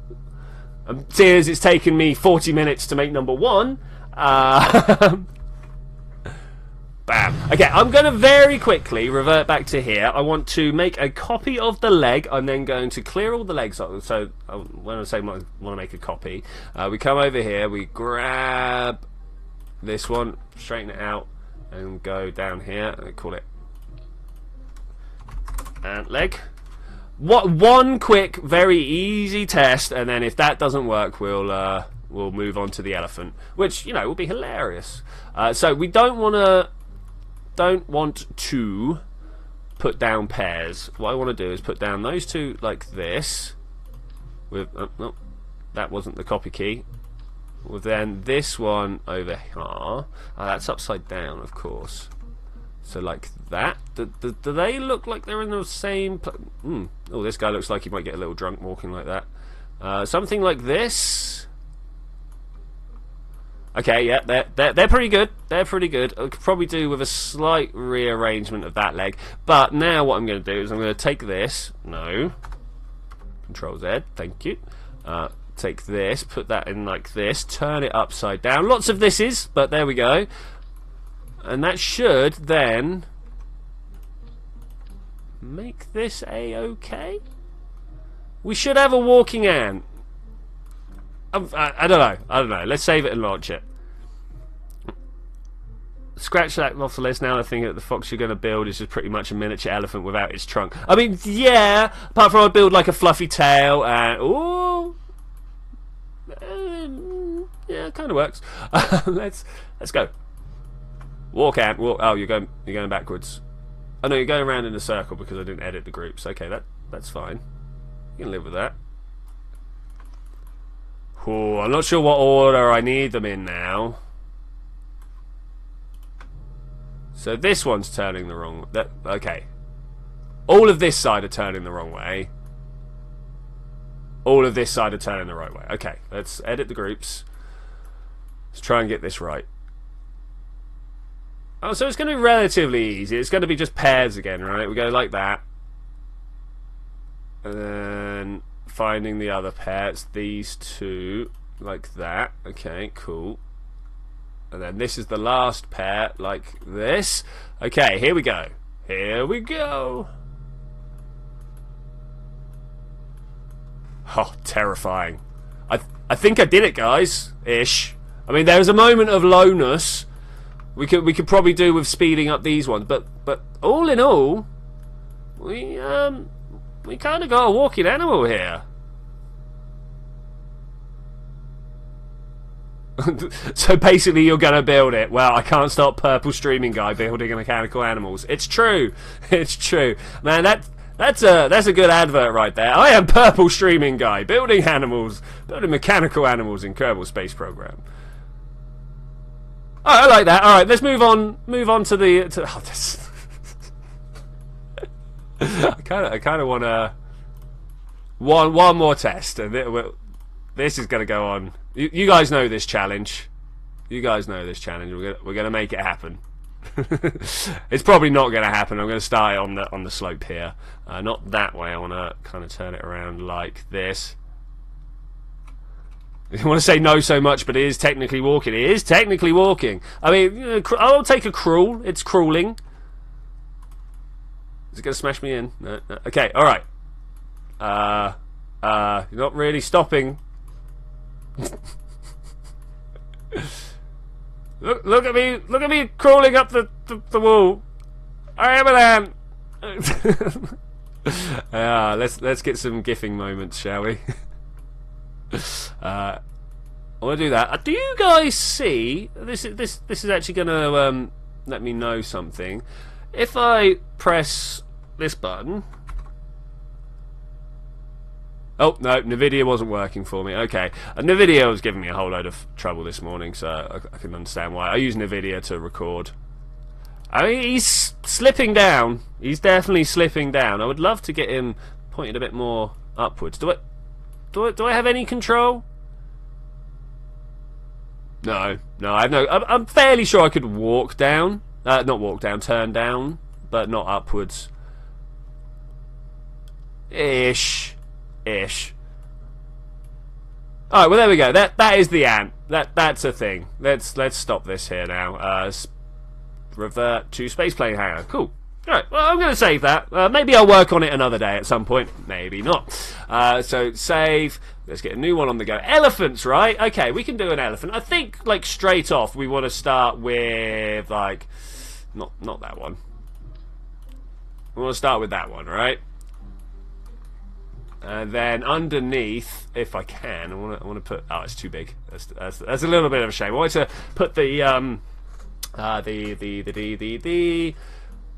Seeing as it's taken me 40 minutes to make number 1. Bam. Okay, I'm going to very quickly revert back to here. I want to make a copy of the leg. I'm then going to clear all the legs off. So when I say I want to make a copy, we come over here, we grab this one, straighten it out, and go down here and call it ant leg. One quick, very easy test, and then if that doesn't work, we'll move on to the elephant, which will be hilarious. So we don't want to put down pairs. What I want to do is put down those two like this. With no, that wasn't the copy key. With then this one over here. That's upside down, of course. So like that. Do they look like they're in the same? Oh, this guy looks like he might get a little drunk walking like that. Something like this. Okay, yeah, they're pretty good. They're pretty good. I could probably do with a slight rearrangement of that leg. But now what I'm going to do is I'm going to take this. No. Control Z. Thank you. Take this, put that in like this, turn it upside down. Lots of thises, but there we go. And that should then make this a-okay. We should have a walking ant. I don't know. Let's save it and launch it. Scratch that off the list. Now I think that the fox you're going to build is just pretty much a miniature elephant without its trunk. I mean, yeah. Apart from I'd build like a fluffy tail and ooh, yeah, it kind of works. Let's go. Walk ant. Walk. Oh, you're going backwards. Oh no, you're going around in a circle because I didn't edit the groups. Okay, that's fine. You can live with that. Oh, I'm not sure what order I need them in now. So this one's turning the wrong way. Okay. All of this side are turning the wrong way. All of this side are turning the right way. Okay, let's edit the groups. Let's try and get this right. Oh, so it's going to be relatively easy. It's going to be just pairs again, right? We go like that. And then finding the other pair. It's these two, like that. Okay, cool. And then this is the last pair, like this. Okay, here we go. Here we go. Oh, terrifying. I think I did it, guys. Ish. I mean, there was a moment of lowness. We could probably do with speeding up these ones, but all in all, we kind of got a walking animal here. So basically you're gonna build it. Well, I can't stop Purple Streaming Guy building mechanical animals. It's true. It's true. Man, that's a good advert right there. I am Purple Streaming Guy, building animals, building mechanical animals in Kerbal Space Program. Oh, I like that. Alright, let's move on to the oh, this I kinda wanna one more test, and this is gonna go on. You guys know this challenge. You guys know this challenge. We're gonna make it happen. It's probably not gonna happen. I'm gonna start it on the slope here. Not that way. I wanna kind of turn it around like this. I want to say no so much, but it is technically walking. It is technically walking. I mean, I'll take a crawl. It's crawling. Is it gonna smash me in? No. Okay. All right. You're not really stopping. Look at me! Look at me crawling up the wall. I am an ant. Let's get some gifting moments, shall we? I want to do that. Do you guys see? This is actually going to let me know something. If I press this button. Oh, no, NVIDIA wasn't working for me. Okay. NVIDIA was giving me a whole load of trouble this morning, so I can understand why. I use NVIDIA to record. I mean, he's slipping down. He's definitely slipping down. I would love to get him pointed a bit more upwards. Do I have any control? No, I have no. I'm fairly sure I could walk down. Not walk down, turn down, but not upwards. Ish. Alright, well there we go. That is the ant. That's a thing. Let's stop this here now. Revert to spaceplane hangar. Cool. Alright, well I'm going to save that. Maybe I'll work on it another day at some point. Maybe not. So save. Let's get a new one on the go. Elephants, right? Okay, we can do an elephant. I think, like, straight off we want to start with, like, not that one. We want to start with that one, right? And then underneath, if I can, I want to put. Oh, it's too big. That's a little bit of a shame. I want to put the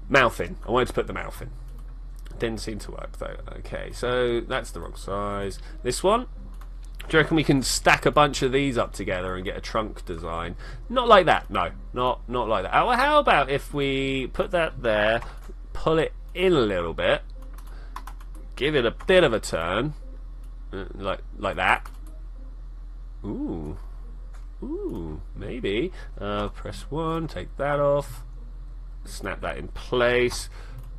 mouth in. I wanted to put the mouth in. Didn't seem to work though. Okay, so that's the wrong size. This one. Do you reckon we can stack a bunch of these up together and get a trunk design? Not like that. No, not like that. Oh, how about if we put that there, pull it in a little bit. Give it a bit of a turn, like that. Ooh, maybe. Press 1, take that off, snap that in place.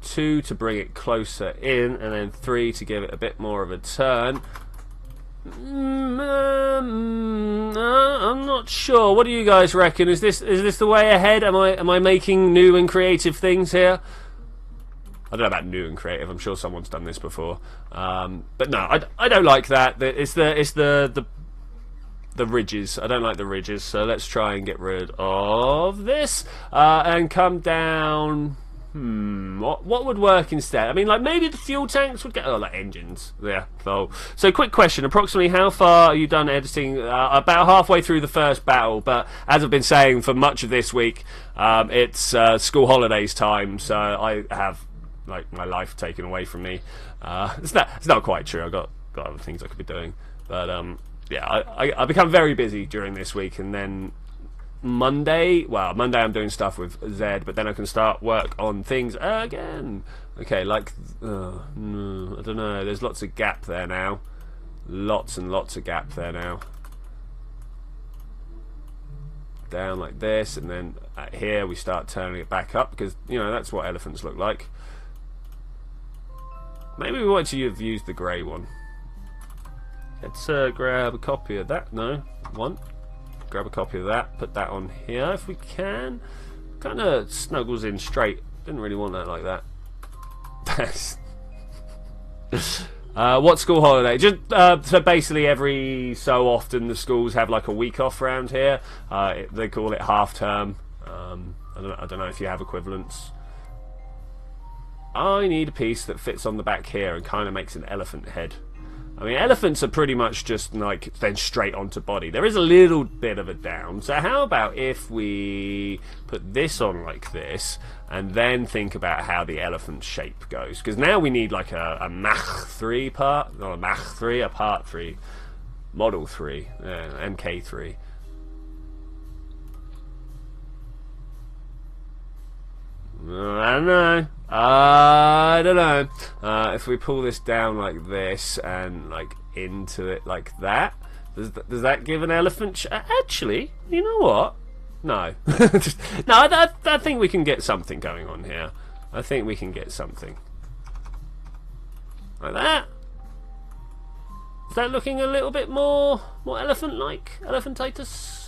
2 to bring it closer in, and then 3 to give it a bit more of a turn. I'm not sure. What do you guys reckon? Is this the way ahead? Am I making new and creative things here? I don't know about new and creative. I'm sure someone's done this before, but no, I don't like that. It's the ridges. I don't like the ridges. So let's try and get rid of this and come down. What would work instead? I mean, like maybe the fuel tanks would get. Oh, like engines. Yeah. So quick question. Approximately how far are you done editing? About halfway through the first battle, but as I've been saying for much of this week, it's school holidays time, so I have. Like my life taken away from me. It's not quite true. I've got other things I could be doing, but yeah, I become very busy during this week, and then Monday I'm doing stuff with Zed, but then I can start work on things again. Okay, like no, I don't know. There's lots of gap there now, lots and lots of gap there now. Down like this, and then at here we start turning it back up because you know that's what elephants look like. Maybe we want to have used the grey one. Let's grab a copy of that. No, one. Grab a copy of that. Put that on here if we can. Kind of snuggles in straight. Didn't really want that like that. What school holiday? Just so basically every so often the schools have like a week off around here. They call it half term. I don't know if you have equivalents. I need a piece that fits on the back here and kind of makes an elephant head. I mean, elephants are pretty much just like then straight onto body. There is a little bit of a down. So how about if we put this on like this and then think about how the elephant shape goes? Because now we need like a Mach 3 part, not a Mach 3, a Part 3, Model 3, MK3. I don't know. If we pull this down like this and like into it like that, does that give an elephant? Actually, you know what? No, no. I think we can get something going on here. I think we can get something like that. Is that looking a little bit more elephant-like? Elephantitis?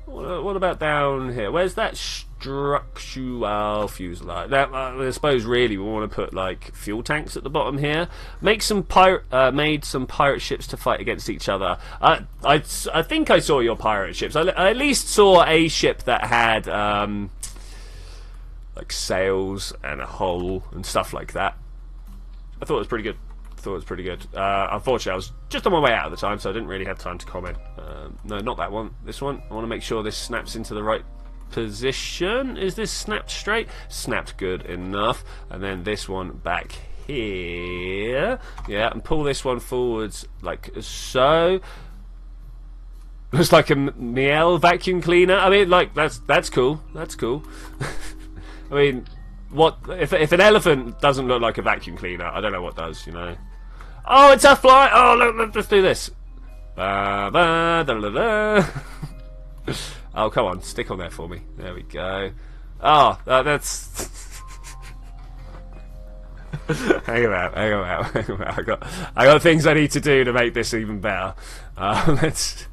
What about down here? Where's that structural fuselage? Now, I suppose really we want to put like fuel tanks at the bottom here. Made some pirate ships to fight against each other. I think I saw your pirate ships. I at least saw a ship that had like sails and a hull and stuff like that. I thought it was pretty good. Unfortunately, I was just on my way out at the time, so I didn't really have time to comment. No, not that one. This one. I want to make sure this snaps into the right position. Is this snapped straight? Snapped good enough. And then this one back here. Yeah, and pull this one forwards like so. Looks like a Miele vacuum cleaner. I mean, like that's cool. That's cool. I mean, what if an elephant doesn't look like a vacuum cleaner? I don't know what does. You know. Oh, it's a fly! Oh, look, let's do this. Ba, ba, da, da, da. Oh, come on, stick on there for me. There we go. Oh, that's... hang about. I got things I need to do to make this even better. Let's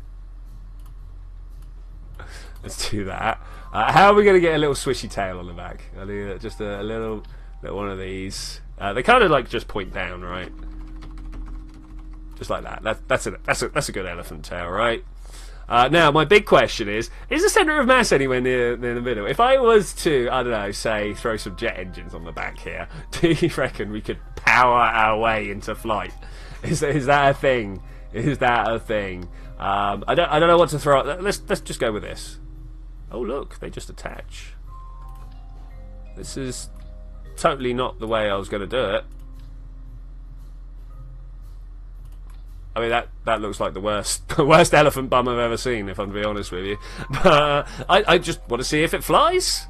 do that. How are we going to get a little swishy tail on the back? I need just a little one of these. They kind of like just point down, right? Just like that. That's a good elephant tail, right? Now, my big question is the centre of mass anywhere near the middle? If I was to, I don't know, say, throw some jet engines on the back here, do you reckon we could power our way into flight? Is that a thing? Is that a thing? I don't know what to throw out. Let's just go with this. Oh, look, they just attach. This is totally not the way I was going to do it. I mean, that looks like the worst elephant bum I've ever seen, if I'm to be honest with you. But I just want to see if it flies.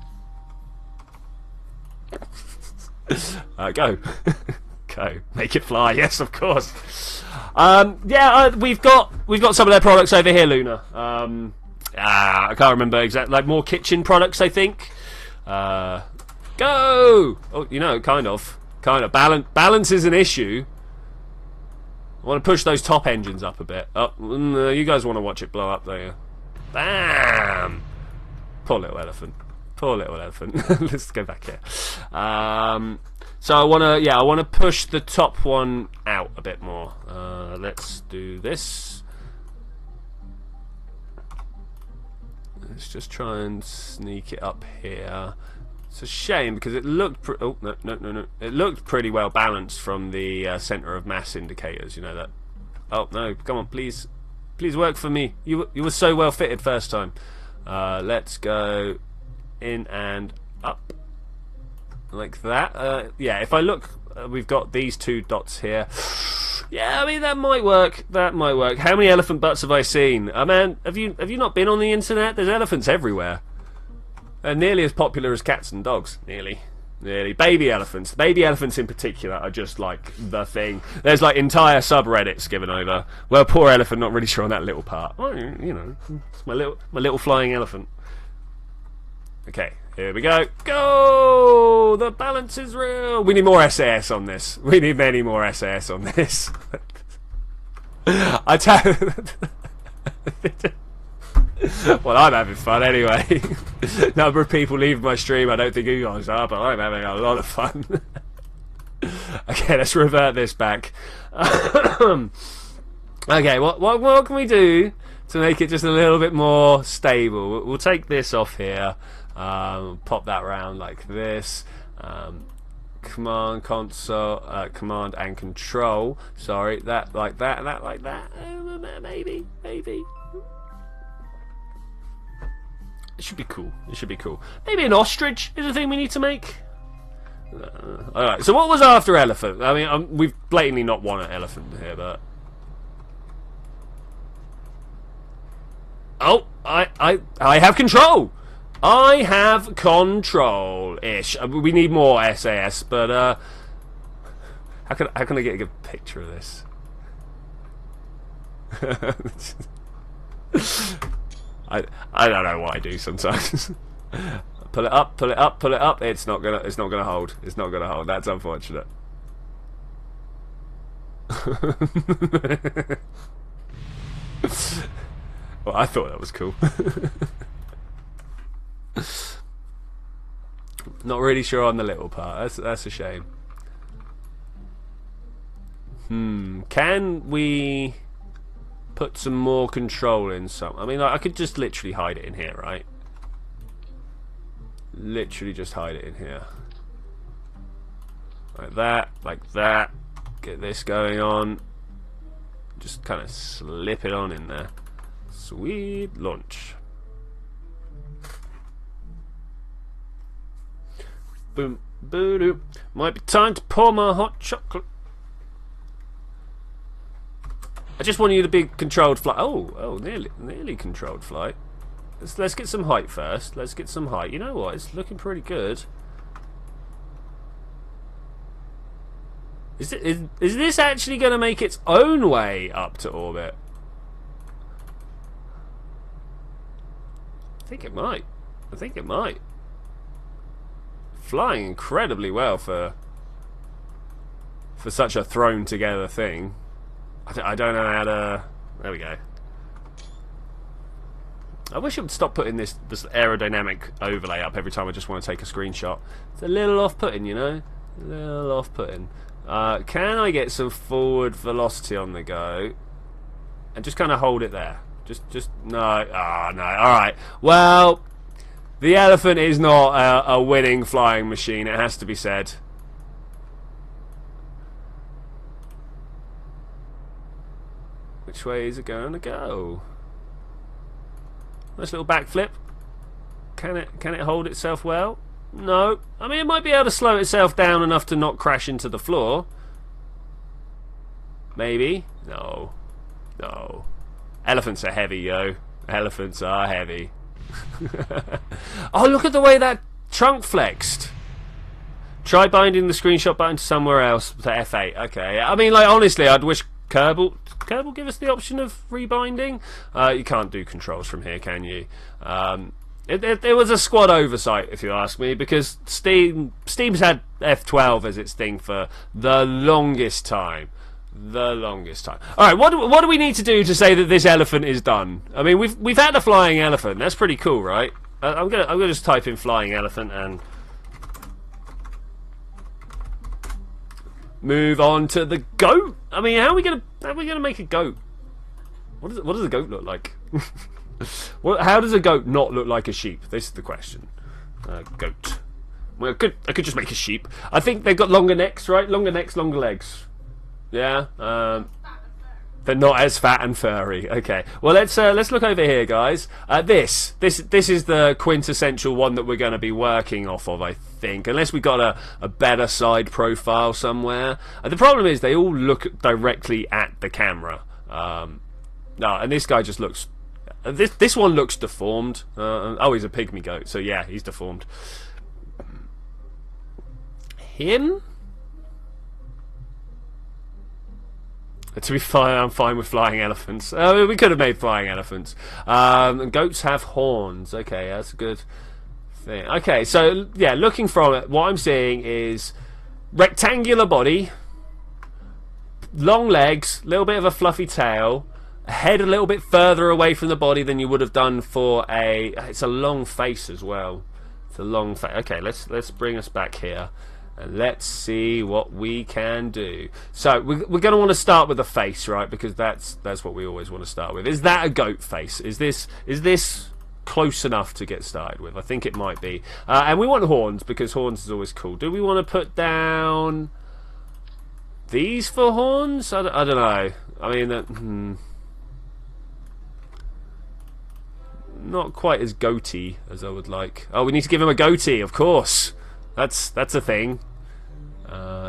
Go. Go. Make it fly. Yes, of course. Yeah, we've got some of their products over here, Luna. I can't remember exactly. Like more kitchen products, I think. Go. Oh, you know, kind of. Balance is an issue. I want to push those top engines up a bit. Oh, you guys want to watch it blow up, don't you? Bam! Poor little elephant. Let's go back here. So I want to push the top one out a bit more. Let's do this. Let's just try and sneak it up here. It's a shame because it looked no. It looked pretty well balanced from the centre of mass indicators. You know that. Oh no! Come on, please work for me. You were so well fitted first time. Let's go in and up like that. Yeah, if I look, we've got these two dots here. Yeah, I mean that might work. How many elephant butts have I seen? Man, have you not been on the internet? There's elephants everywhere. They're nearly as popular as cats and dogs. Nearly. Baby elephants. Baby elephants in particular are just like the thing. There's like entire subreddits given over. Well, poor elephant, not really sure on that little part. Well, you know, it's my little flying elephant. Okay, here we go. Go! The balance is real. We need more SAS on this. We need many more SAS on this. I tell. Well, I'm having fun anyway. Number of people leaving my stream, I don't think you guys are, but I'm having a lot of fun. Okay, let's revert this back. Okay, what can we do to make it just a little bit more stable? We'll take this off here, pop that round like this. Command console, command and control. Sorry, that like that, and that like that. Maybe. It should be cool. Maybe an ostrich is a thing we need to make. Alright, so what was after elephant? I mean, we've blatantly not won an elephant here, but... Oh, I have control! I have control-ish. We need more SAS, but, how can I get a good picture of this? I don't know what I do sometimes. Pull it up. It's not gonna hold. That's unfortunate. Well, I thought that was cool. Not really sure on the little part. That's a shame. Can we put some more control in some? I mean, I could just literally hide it in here, right? Literally just hide it in here. Like that. Get this going on. Just kind of slip it on in there. Sweet launch. Boom, boo-doo. Might be time to pour my hot chocolate. I just want you to be controlled flight. Oh, nearly controlled flight. Let's get some height first. You know what? It's looking pretty good. Is this actually going to make its own way up to orbit? I think it might. flying incredibly well for such a thrown together thing. I don't know how to... There we go. I wish it would stop putting this aerodynamic overlay up every time I just want to take a screenshot. It's a little off-putting, you know? A little off-putting. Can I get some forward velocity on the go? And just kind of hold it there. Just no. Ah, no. Alright. Well, the elephant is not a winning flying machine, it has to be said. Which way is it going to go? Nice little backflip. Can it hold itself well? No. I mean, it might be able to slow itself down enough to not crash into the floor. Maybe. No. No. Elephants are heavy, yo. Elephants are heavy. Oh, look at the way that trunk flexed. Try binding the screenshot button to somewhere else. To F8. Okay. I mean, like, honestly, I'd wish Kerbal give us the option of rebinding. You can't do controls from here, can you? It was a squad oversight, if you ask me, because Steam's had F12 as its thing for the longest time. The longest time. All right, what do we need to do to say that this elephant is done? I mean, we've had a flying elephant. That's pretty cool, right? I'm gonna just type in flying elephant and move on to the goat. I mean, how are we gonna make a goat? What does a goat look like? How does a goat not look like a sheep? This is the question. Goat. Well, I could just make a sheep. I think they've got longer necks, right? Longer necks, longer legs. Yeah. They're not as fat and furry. Okay. Well, let's look over here, guys. This is the quintessential one that we're going to be working off of, I think, unless we got a better side profile somewhere. The problem is they all look directly at the camera. No, and this guy just looks. This one looks deformed. Oh, he's a pygmy goat, so yeah, he's deformed. Him? To be fine, I'm fine with flying elephants. We could have made flying elephants. And goats have horns. Okay, that's a good thing. Okay, so yeah, looking from it, what I'm seeing is rectangular body, long legs, little bit of a fluffy tail, head a little bit further away from the body than you would have done for a. It's a long face as well. It's a long face. Okay, let's bring us back here. And let's see what we can do. So we're going to want to start with the face, right? Because that's what we always want to start with. Is that a goat face? Is this close enough to get started with? I think it might be. And we want horns because horns is always cool. Do we want to put down these for horns? I don't know. I mean, not quite as goatee as I would like. Oh, we need to give him a goatee, of course. That's a thing.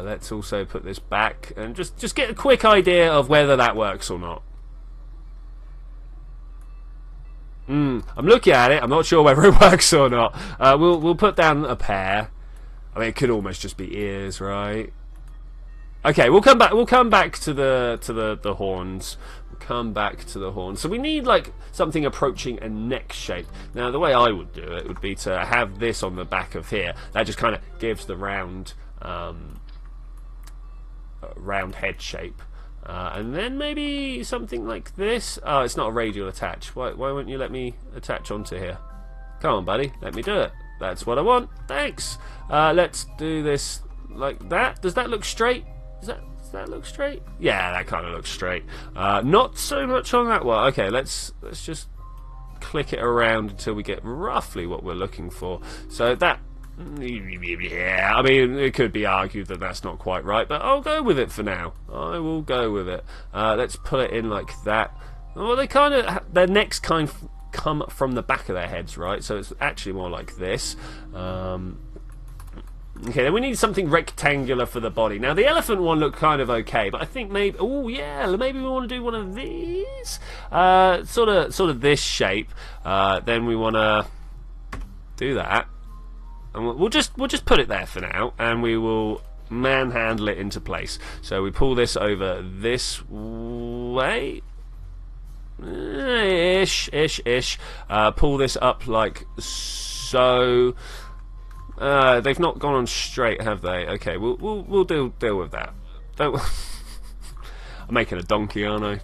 Let's also put this back and just get a quick idea of whether that works or not. I'm looking at it. I'm not sure whether it works or not. We'll put down a pair. I mean, it could almost just be ears, right? Okay, we'll come back to the horns. We'll come back to the horns. So we need like something approaching a neck shape. Now, the way I would do it would be to have this on the back of here. That just kind of gives the round head shape. And then maybe something like this. Oh, it's not a radial attach. Why won't you let me attach onto here? Come on, buddy. Let me do it. That's what I want. Thanks. Let's do this like that. Does that look straight? Does that look straight? Yeah, that kind of looks straight. Not so much on that one. Okay, let's just click it around until we get roughly what we're looking for. So that, yeah, I mean, it could be argued that that's not quite right, but I'll go with it for now. I will go with it. Let's put it in like that. Well, their necks kind of come from the back of their heads, right? So it's actually more like this. Okay, then we need something rectangular for the body. Now, the elephant one looked kind of okay, but I think maybe... Oh, yeah, maybe we want to do one of these? Sort of this shape. Then we want to do that. And we'll just put it there for now, and we will manhandle it into place. So we pull this over this way. Ish. Pull this up like so... They've not gone on straight, have they? Okay, we'll deal with that. Don't. I'm making a donkey, aren't I?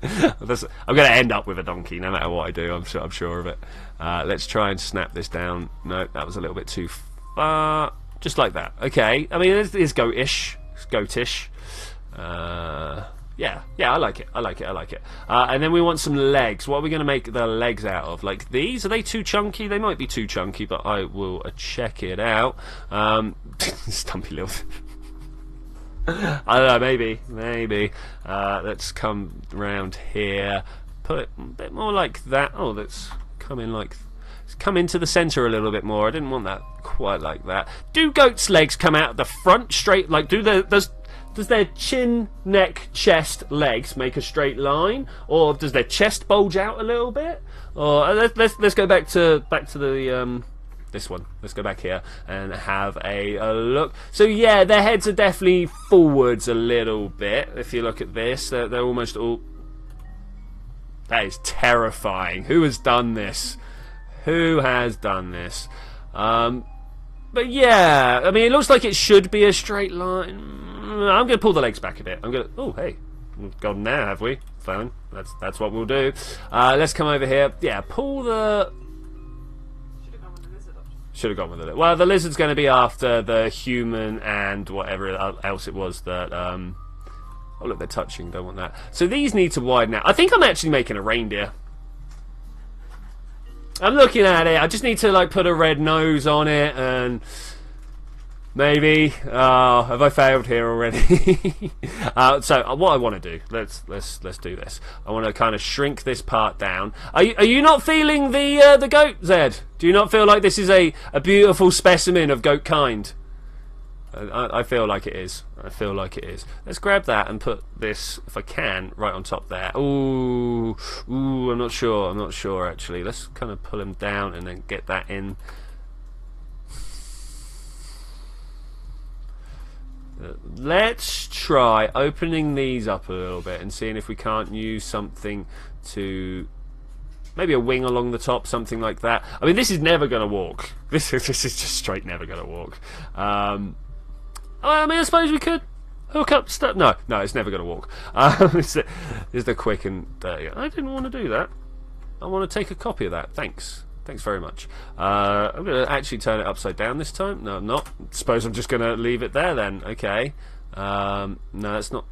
I'm going to end up with a donkey, no matter what I do. I'm sure of it. Let's try and snap this down. No, that was a little bit too far. Just like that. Okay. I mean, it's goatish. It's goatish. Yeah, I like it. And then we want some legs. What are we going to make the legs out of? Like these? Are they too chunky? They might be too chunky, but I will check it out. Stumpy little... I don't know, maybe. Let's come round here. Put it a bit more like that. Oh, let's come in like... Let's come into the centre a little bit more. I didn't want that quite like that. Do goats' legs come out the front straight? Like, does their chin, neck, chest, legs make a straight line, or does their chest bulge out a little bit? Or let's go back to the this one. Let's go back here and have a look. So yeah, their heads are definitely forwards a little bit. If you look at this, they're almost all. That is terrifying. Who has done this? Who has done this? But yeah, I mean, it looks like it should be a straight line. I'm going to pull the legs back a bit. Oh, hey, we've gone now, have we? Fine. That's what we'll do. Let's come over here. Yeah, pull the... Should have gone with the lizard. Well, the lizard's going to be after the human and whatever else it was that... Oh, look, they're touching. Don't want that. So these need to widen out. I think I'm actually making a reindeer. I'm looking at it. I just need to like put a red nose on it and maybe. Oh, have I failed here already? So what I want to do? Let's do this. I want to kind of shrink this part down. Are you not feeling the goat, Zed? Do you not feel like this is a beautiful specimen of goat kind? I feel like it is. Let's grab that and put this, if I can, right on top there. Ooh, I'm not sure actually. Let's kind of pull him down and then get that in. Let's try opening these up a little bit and seeing if we can't use something to... Maybe a wing along the top, something like that. I mean, this is never going to walk. This is just straight never going to walk. I mean, I suppose we could hook up stuff. No, it's never going to walk. It's the quick and dirty. I didn't want to do that. I want to take a copy of that. Thanks very much. I'm going to actually turn it upside down this time. No, I'm not. Suppose I'm just going to leave it there then. Okay. No, that's not.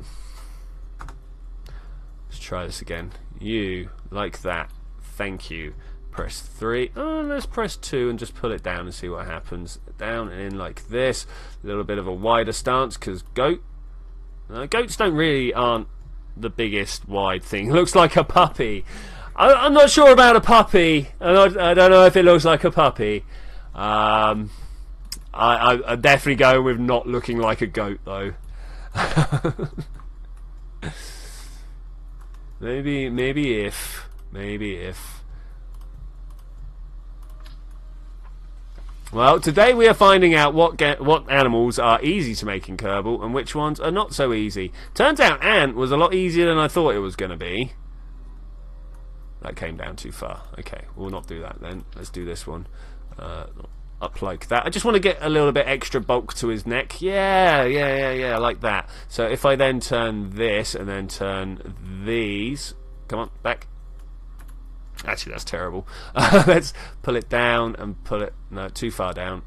Let's try this again. You, like that. Thank you. Press 3. Oh, let's press 2 and just pull it down and see what happens. Down and in like this. A little bit of a wider stance because goats aren't the biggest wide thing. It looks like a puppy. I'm not sure about a puppy. I don't know if it looks like a puppy. I'm definitely going with not looking like a goat though. maybe if. Well, today we are finding out what animals are easy to make in Kerbal and which ones are not so easy. Turns out ant was a lot easier than I thought it was going to be. That came down too far. Okay, we'll not do that then. Let's do this one. Up like that. I just want to get a little bit extra bulk to his neck. Yeah, like that. So if I then turn this and then turn these... Come on, back. Actually, that's terrible. Let's pull it down and pull it... No, too far down.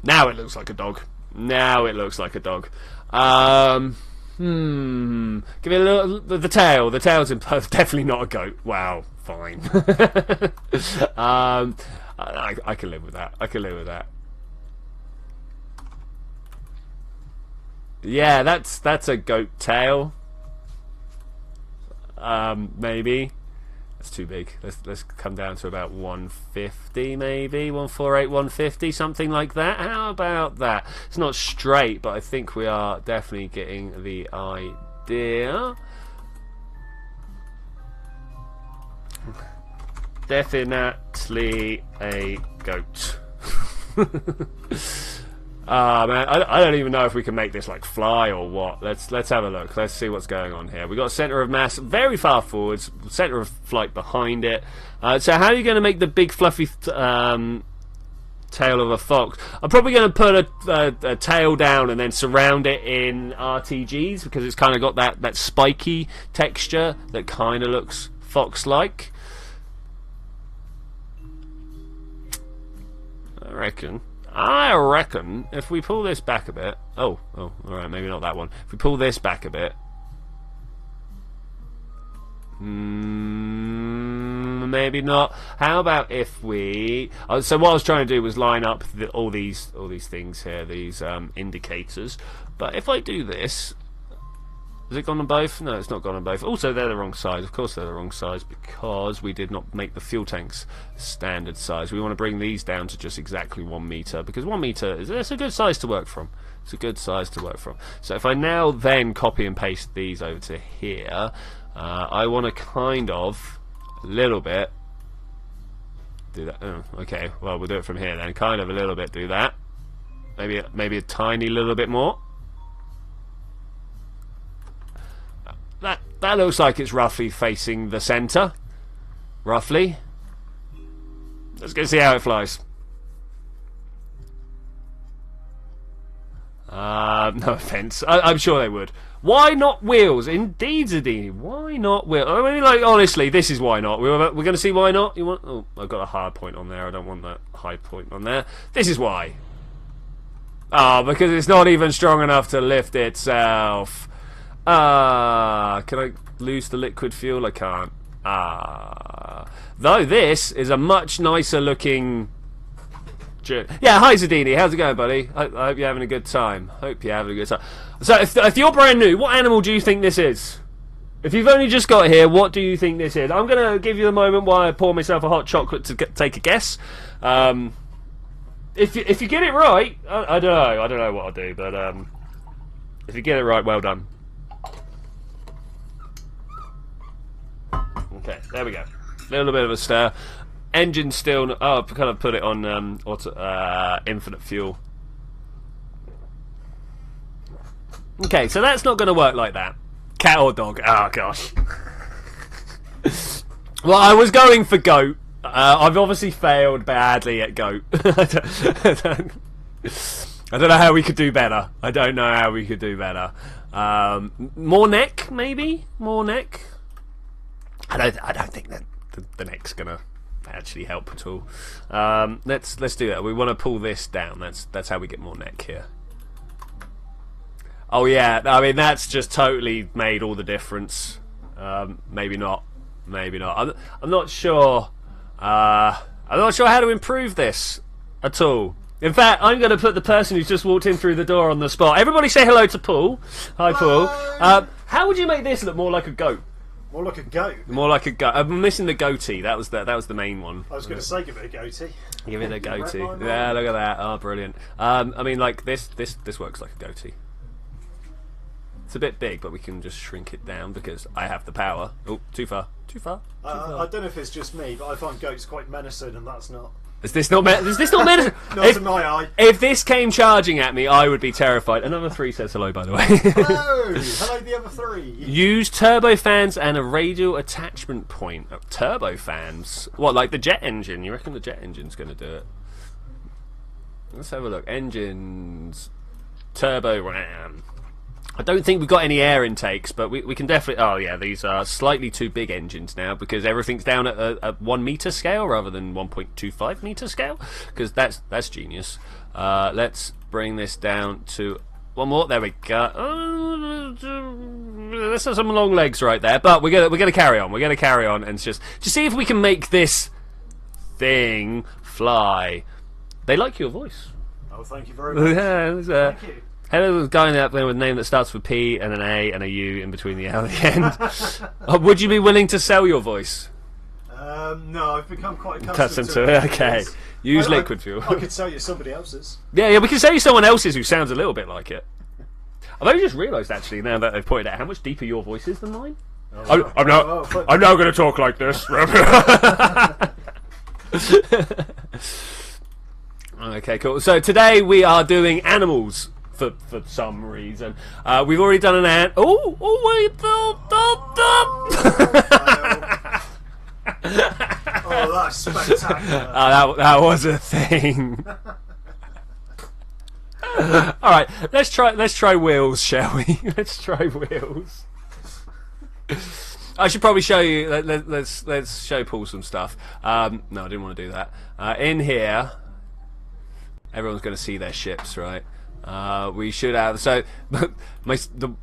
Now it looks like a dog. Give it a little... The tail. The tail's definitely not a goat. Wow, fine. I can live with that. Yeah, that's a goat tail. Maybe that's too big. Let's come down to about 150, maybe 148, 150, something like that. How about that? It's not straight, but I think we are definitely getting the idea. Definitely a goat. Man, I don't even know if we can make this like fly or what. Let's have a look. Let's see what's going on here. We got center of mass very far forwards, center of flight behind it. So how are you going to make the big fluffy tail of a fox? I'm probably going to put a tail down and then surround it in RTGs because it's kind of got that spiky texture that kind of looks fox-like. I reckon if we pull this back a bit... Oh, alright, maybe not that one. If we pull this back a bit... maybe not. How about if we... so what I was trying to do was line up all these things here, these indicators. But if I do this... Has it gone on both? No, it's not gone on both. Also, they're the wrong size. Of course they're the wrong size because we did not make the fuel tanks standard size. We want to bring these down to just exactly 1 meter because 1 meter it's a good size to work from. It's a good size to work from. So if I now then copy and paste these over to here, I want to kind of a little bit do that. Oh, okay, well we'll do it from here then. Kind of a little bit do that. Maybe a tiny little bit more. That looks like it's roughly facing the centre. Roughly. Let's go see how it flies. No offence. I'm sure they would. Why not wheels? Indeed, Zadini. Why not wheels? I mean, like, honestly, this is why not. We're going to see why not. You want? Oh, I've got a hard point on there. I don't want that high point on there. This is why. Because it's not even strong enough to lift itself. Can I lose the liquid fuel? I can't. Though this is a much nicer looking... Yeah, hi Zadini, how's it going, buddy? I hope you're having a good time. So, if you're brand new, what animal do you think this is? If you've only just got here, what do you think this is? I'm going to give you the moment while I pour myself a hot chocolate to take a guess. If you get it right, I don't know what I'll do, but if you get it right, well done. Okay, there we go. A little bit of a stir. Engine still... Oh, I've kind of put it on infinite fuel. Okay, so that's not going to work like that. Cat or dog? Oh, gosh. Well, I was going for goat. I've obviously failed badly at goat. I don't know how we could do better. More neck, maybe? More neck? I don't think that the neck's gonna actually help at all. Let's do that. We want to pull this down. That's how we get more neck here. Oh yeah, I mean that's just totally made all the difference. Maybe not. I'm not sure. I'm not sure how to improve this at all. In fact, I'm going to put the person who's just walked in through the door on the spot. Everybody say hello to Paul. Hi, Paul. How would you make this look more like a goat? More like a goat. More like a goat. I'm missing the goatee. That was the main one. I was going to say give it a goatee. Give it a goatee. Yeah, look at that. Oh, brilliant. I mean, like this works like a goatee. It's a bit big, but we can just shrink it down because I have the power. Oh, too far. I don't know if it's just me, but I find goats quite menacing, and that's not. Is this not menacing? Not to my eye. If this came charging at me, I would be terrified. Another 3 says hello, by the way. Hello, the other 3. Use turbofans and a radial attachment point. Turbofans? What, like the jet engine? You reckon the jet engine's going to do it? Let's have a look. Engines. Turbo ram. I don't think we've got any air intakes, but we can definitely... Oh, yeah, these are slightly too big engines now because everything's down at a 1 meter scale rather than 1.25 meter scale because that's genius. Let's bring this down to... One more. There we go. Let's have some long legs right there, but we're gonna carry on. We're going to carry on and just see if we can make this thing fly. They like your voice. Oh, thank you very much. Thank you. Hello, guy up there with a name that starts with P and an A and a U in between the L and the end. Would you be willing to sell your voice? No, I've become quite accustomed to it. Okay. Use liquid fuel. I could sell you somebody else's. Yeah, we can sell you someone else's who sounds a little bit like it. I've only just realised, actually, now that they've pointed out how much deeper your voice is than mine. I'm now going to talk like this. Okay, cool. So today we are doing animals for some reason. We've already done an ant. Oh, wait, Oh, that's spectacular. that was a thing. All right, let's try wheels, shall we? Let's try wheels. I should probably show you. Let's show Paul some stuff. No, I didn't want to do that. In here, everyone's going to see their ships, right? We should have. So, the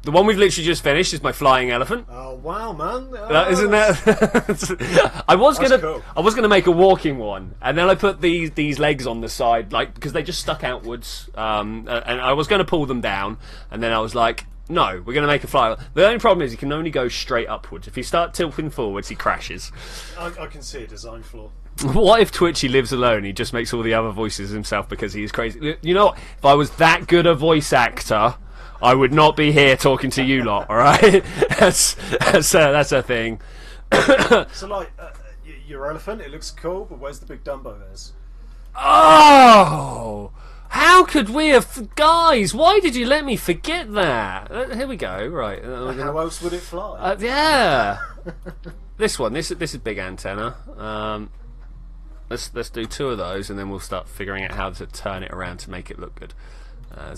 one we've literally just finished is my flying elephant. Oh wow, man! Isn't that? I was gonna make a walking one, and then I put these legs on the side, like because they just stuck outwards. And I was gonna pull them down, and then I was like, no, we're gonna make a fly. The only problem is he can only go straight upwards. If you start tilting forwards, he crashes. I can see a design flaw. What if Twitchi lives alone? He just makes all the other voices himself because he is crazy. You know what? If I was that good a voice actor, I would not be here talking to you lot. All right, that's a thing. So, like, your elephant, it looks cool, but where's the big Dumbo is? Oh, how could we have, guys? Why did you let me forget that? Here we go. Right. How else would it fly? Yeah. This one. This is big antenna. Let's do two of those, and then we'll start figuring out how to turn it around to make it look good. I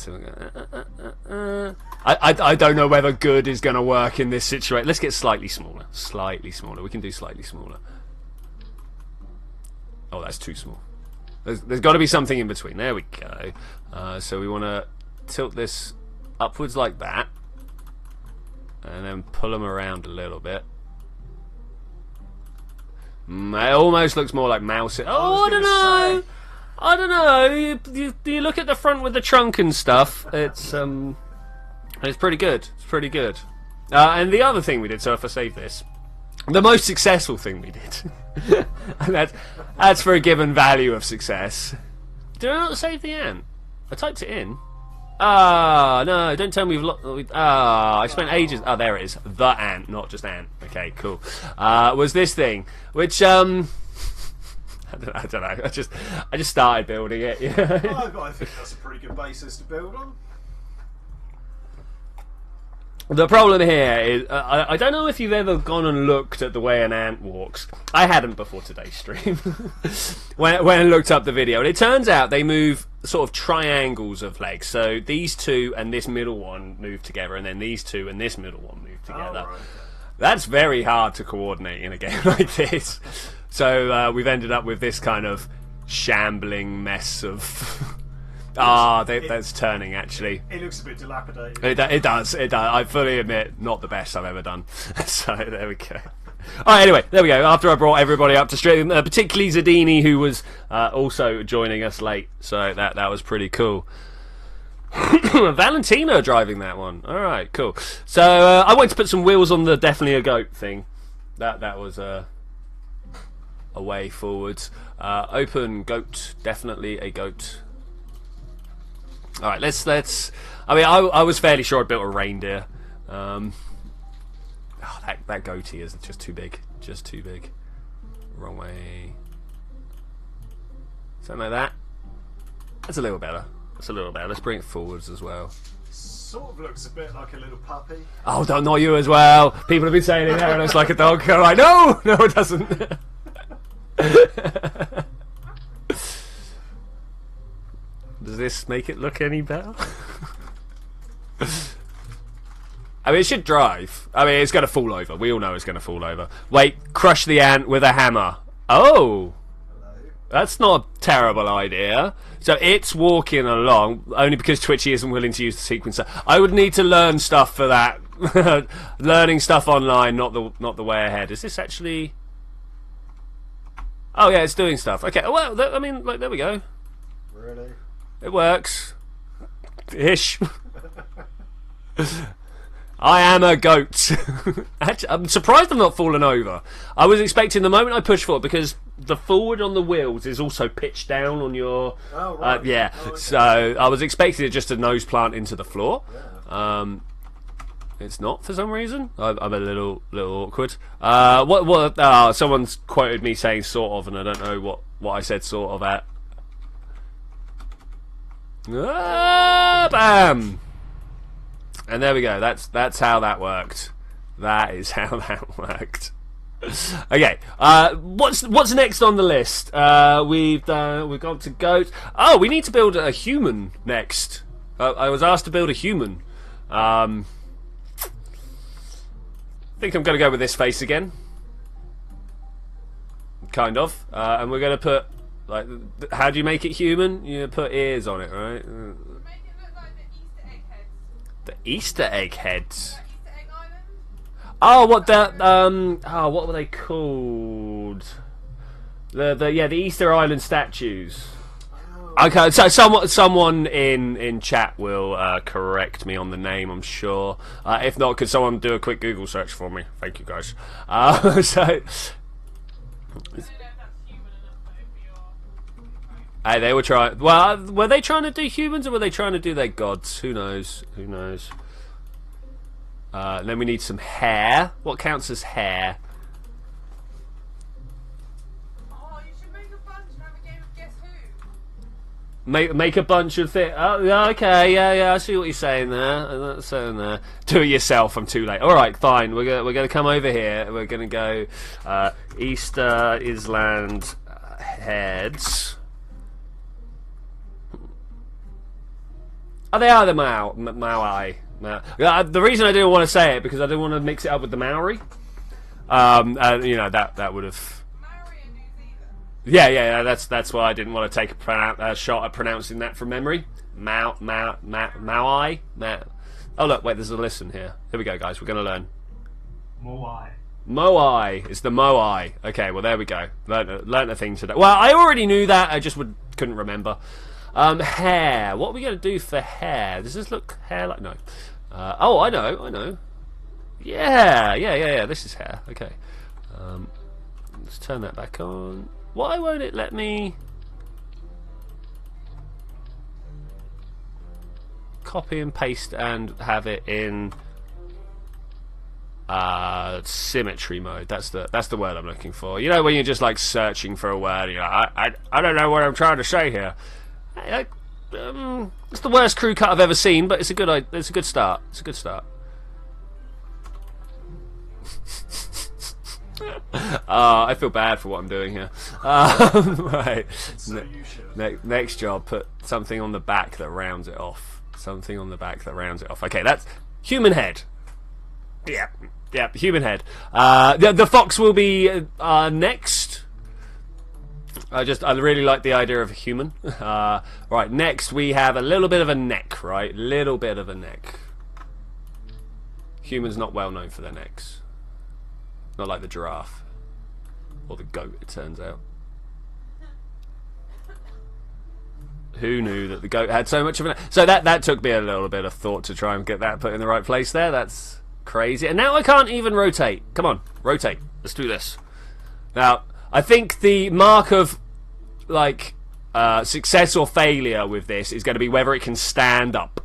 don't know whether good is going to work in this situation. Let's get slightly smaller. Slightly smaller. We can do slightly smaller. Oh, that's too small. There's got to be something in between. There we go. So we want to tilt this upwards like that, and then pull them around a little bit. It almost looks more like mouse. Oh, I don't know. You look at the front with the trunk and stuff. It's pretty good. It's pretty good. And the other thing we did. So if I save this, the most successful thing we did, and that's for a given value of success. Did I not save the ant? I typed it in. No, don't tell me I spent ages. Oh, there it is. The ant, not just ant. Okay, cool. Was this thing, which I don't know. I just started building it. Yeah. I think that's a pretty good basis to build on. The problem here is I don't know if you've ever gone and looked at the way an ant walks. I hadn't before today's stream. when I looked up the video, and it turns out they move sort of triangles of legs. So these two and this middle one move together, and then these two and this middle one move together. Oh, right. That's very hard to coordinate in a game like this. So we've ended up with this kind of shambling mess of. That's turning, actually. It looks a bit dilapidated. It does. I fully admit, not the best I've ever done. So, there we go. Alright, anyway, there we go. After I brought everybody up to stream, particularly Zadini, who was also joining us late. So, that was pretty cool. Valentino driving that one. Alright, cool. So, I wanted to put some wheels on the definitely a goat thing. That was a way forwards. Open goat, definitely a goat. All right, let's. I mean, I was fairly sure I built a reindeer. That goatee is just too big. Just too big. Wrong way. Something like that. That's a little better. That's a little better. Let's bring it forwards as well. Sort of looks a bit like a little puppy. Oh, not you as well. People have been saying it there, looks like a dog. All right, no, it doesn't. Does this make it look any better? I mean, it should drive. I mean, it's going to fall over. We all know it's going to fall over. Wait, crush the ant with a hammer. Oh! Hello. That's not a terrible idea. So it's walking along, only because Twitchi isn't willing to use the sequencer. I would need to learn stuff for that. Learning stuff online, not the way ahead. Is this actually... Oh, yeah, it's doing stuff. Okay, well, I mean, like, there we go. Really? It works. Ish. I am a goat. Actually, I'm surprised I'm not fallen over. I was expecting the moment I push forward, because the forward on the wheels is also pitched down on your... Oh, right. Yeah, oh, okay. So I was expecting it just to nose plant into the floor. Yeah. It's not for some reason. I'm a little awkward. What? Someone's quoted me saying sort of, and I don't know what I said sort of at. Ah, bam! And there we go. That's how that worked. That is how that worked. Okay. What's next on the list? We've gone to goats. Oh, we need to build a human next. I was asked to build a human. I think I'm going to go with this face again. Kind of. And we're going to put, like, how do you make it human? You put ears on it, right? Make it look like the Easter egg heads. The Easter egg heads. Like Easter egg island. Oh, what were they called? The Easter Island statues. Okay, so someone in chat will correct me on the name, I'm sure. If not, could someone do a quick Google search for me? Thank you, guys. So, I don't know if that's human enough, but it'd be all. hey, they were trying. Well, were they trying to do humans or were they trying to do their gods? Who knows? Who knows? Then we need some hair. What counts as hair? Oh, you should make a bunch and have a game of Guess Who. Make a bunch of things. Oh, yeah, okay, yeah. I see what you're saying there. That's saying there. Do it yourself. I'm too late. All right, fine. We're gonna come over here. We're gonna go Easter Island heads. Oh, they are the Maui. The reason I didn't want to say it because I didn't want to mix it up with the Maori. You know that would have. Maori and New Zealand. Yeah. That's why I didn't want to take a shot at pronouncing that from memory. Maui. Oh look, wait. There's a listen here. Here we go, guys. We're going to learn. Moai. It's the Moai. Okay, well there we go. Learned a thing today. Well, I already knew that. I just couldn't remember. Hair. What are we going to do for hair? Does this look hair like? No. Oh, I know. Yeah. This is hair. Okay. Let's turn that back on. Why won't it let me copy and paste and have it in symmetry mode? That's the word I'm looking for. You know when you're just like searching for a word. You're like, I don't know what I'm trying to say here. It's the worst crew cut I've ever seen, but it's a good start. It's a good start. I feel bad for what I'm doing here. Right. So you should. Next job, put something on the back that rounds it off. Something on the back that rounds it off. Okay, that's human head. Yeah, human head. The fox will be next. I really like the idea of a human. Right, next we have a little bit of a neck, right? Little bit of a neck. Humans not well known for their necks. Not like the giraffe. Or the goat, it turns out. Who knew that the goat had so much of an... So that took me a little bit of thought to try and get that put in the right place there. That's crazy. And now I can't even rotate. Come on, rotate. Let's do this. Now, I think the mark of like success or failure with this is going to be whether it can stand up.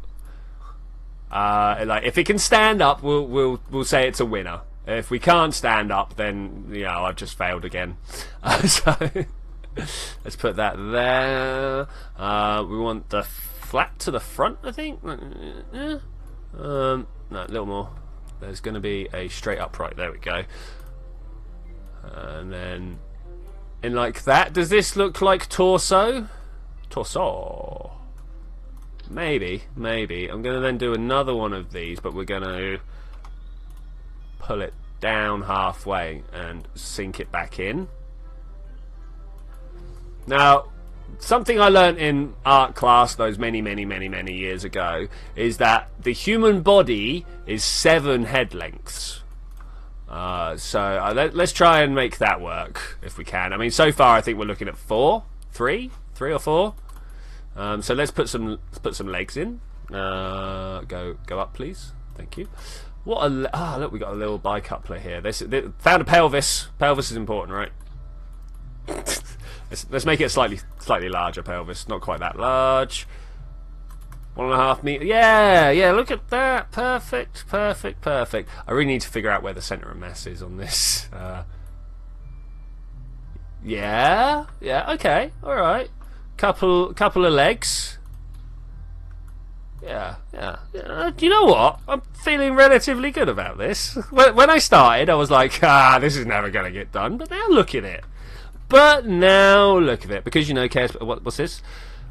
Like if it can stand up, we'll say it's a winner. If we can't stand up, then I've just failed again. So let's put that there. We want the flat to the front, I think. No, a little more. There's going to be a straight upright. There we go. And then in like that. Does this look like torso? Torso. Maybe. I'm going to then do another one of these, but we're going to pull it down halfway and sink it back in. Now, something I learnt in art class those many years ago is that the human body is 7 head lengths. So let's try and make that work if we can. I mean, so far I think we're looking at 3 or 4. So let's put some legs in. Go up, please. Thank you. Look, we got a little bicoupler here. Found a pelvis. Pelvis is important, right? let's make it a slightly larger pelvis. Not quite that large. 1.5 meters. Yeah. Look at that. Perfect. I really need to figure out where the center of mass is on this. Yeah. Okay. All right. Couple of legs. Yeah. Do you know what? I'm feeling relatively good about this. When I started, I was like, this is never going to get done. But now look at it. Because, you know, what's this?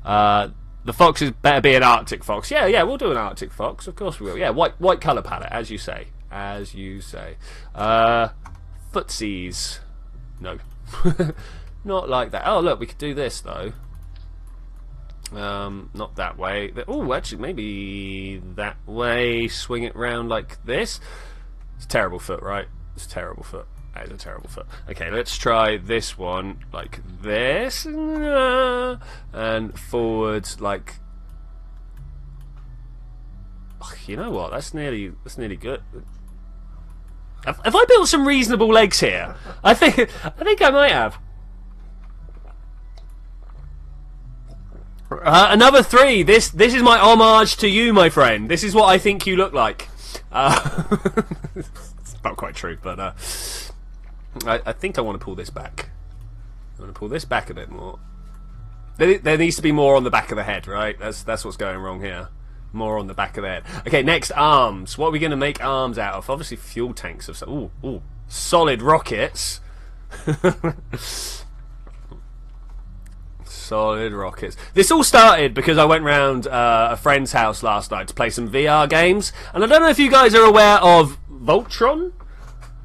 The foxes better be an Arctic fox. Yeah, we'll do an Arctic fox. Of course we will. Yeah, white colour palette, as you say. Footsies. No. Not like that. Oh, look, we could do this, though. Not that way. Oh, actually, maybe that way. Swing it round like this. It's a terrible foot, right? It's a terrible foot. That is a terrible foot. Okay, let's try this one like this. And forwards like... Oh, you know what? That's nearly good. Have I built some reasonable legs here? I think I might have. Another 3. This is my homage to you, my friend. This is what I think you look like. It's not quite true, but I think I want to pull this back. I want to pull this back a bit more. There needs to be more on the back of the head, right? That's what's going wrong here. More on the back of the head. Okay, next, arms. What are we going to make arms out of? Obviously, fuel tanks of some... Ooh, solid rockets. Solid rockets. This all started because I went round a friend's house last night to play some VR games, and I don't know if you guys are aware of Voltron.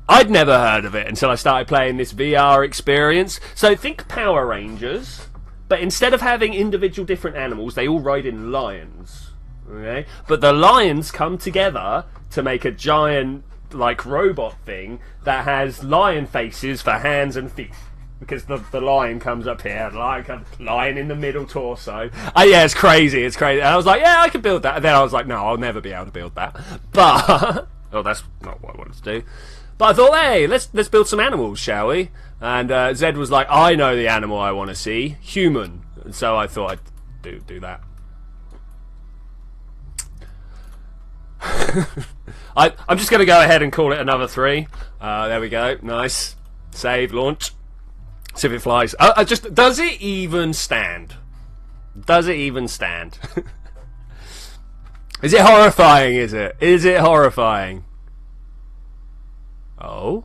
I'd never heard of it until I started playing this VR experience. So think Power Rangers, but instead of having individual different animals, they all ride in lions. Okay, but the lions come together to make a giant, like, robot thing that has lion faces for hands and feet. Because the lion comes up here, like a lion in the middle torso. Yeah, it's crazy. And I was like, yeah, I can build that. And then I was like, no, I'll never be able to build that. But that's not what I wanted to do. But I thought, hey, let's build some animals, shall we? And Zed was like, I know the animal I want to see, human. And so I thought I'd do that. I'm just going to go ahead and call it another 3. There we go. Nice. Save, launch. See if it flies. Does it even stand? Does it even stand? Is it horrifying, is it? Is it horrifying? Oh.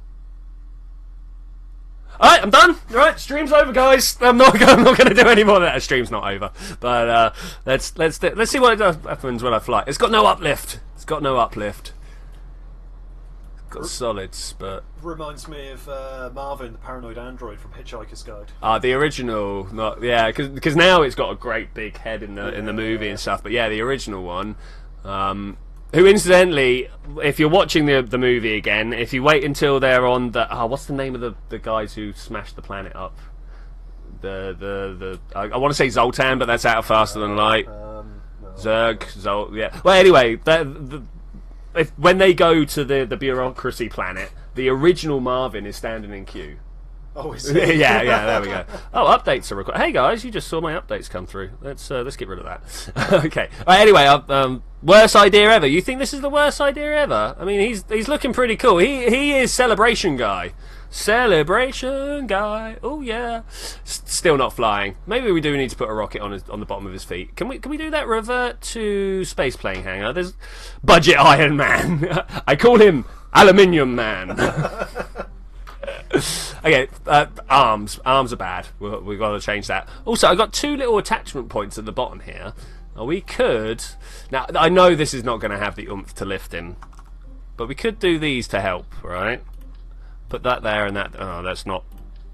Alright, I'm done. Alright, stream's over, guys. I'm not going to do any more of that. Stream's not over. But let's see what happens when I fly. It's got no uplift. It's got no uplift. It's got solids, but... Reminds me of Marvin, the paranoid android from Hitchhiker's Guide. The original, because now it's got a great big head in the movie and stuff. But yeah, the original one. Who, incidentally, if you're watching the movie again, if you wait until they're on the... what's the name of the guys who smashed the planet up? I want to say Zoltan, but that's out of Faster Than Light. No. Zerg, yeah. Well, anyway, when they go to the bureaucracy planet, the original Marvin is standing in queue. Oh, is it? yeah, there we go. Oh, updates are recorded. Hey guys, you just saw my updates come through. Let's get rid of that. Okay. Right, anyway, worst idea ever. You think this is the worst idea ever? I mean, he's looking pretty cool. He is celebration guy. Celebration guy. Oh yeah. Still not flying. Maybe we do need to put a rocket on the bottom of his feet. Can we do that? Revert to space plane hangar. There's budget Iron Man. I call him Aluminium Man. Okay, arms are bad. We've got to change that. Also, I've got 2 little attachment points at the bottom here. We could... Now, I know this is not going to have the oomph to lift him, but we could do these to help, right? Put that there and that... Oh, that's not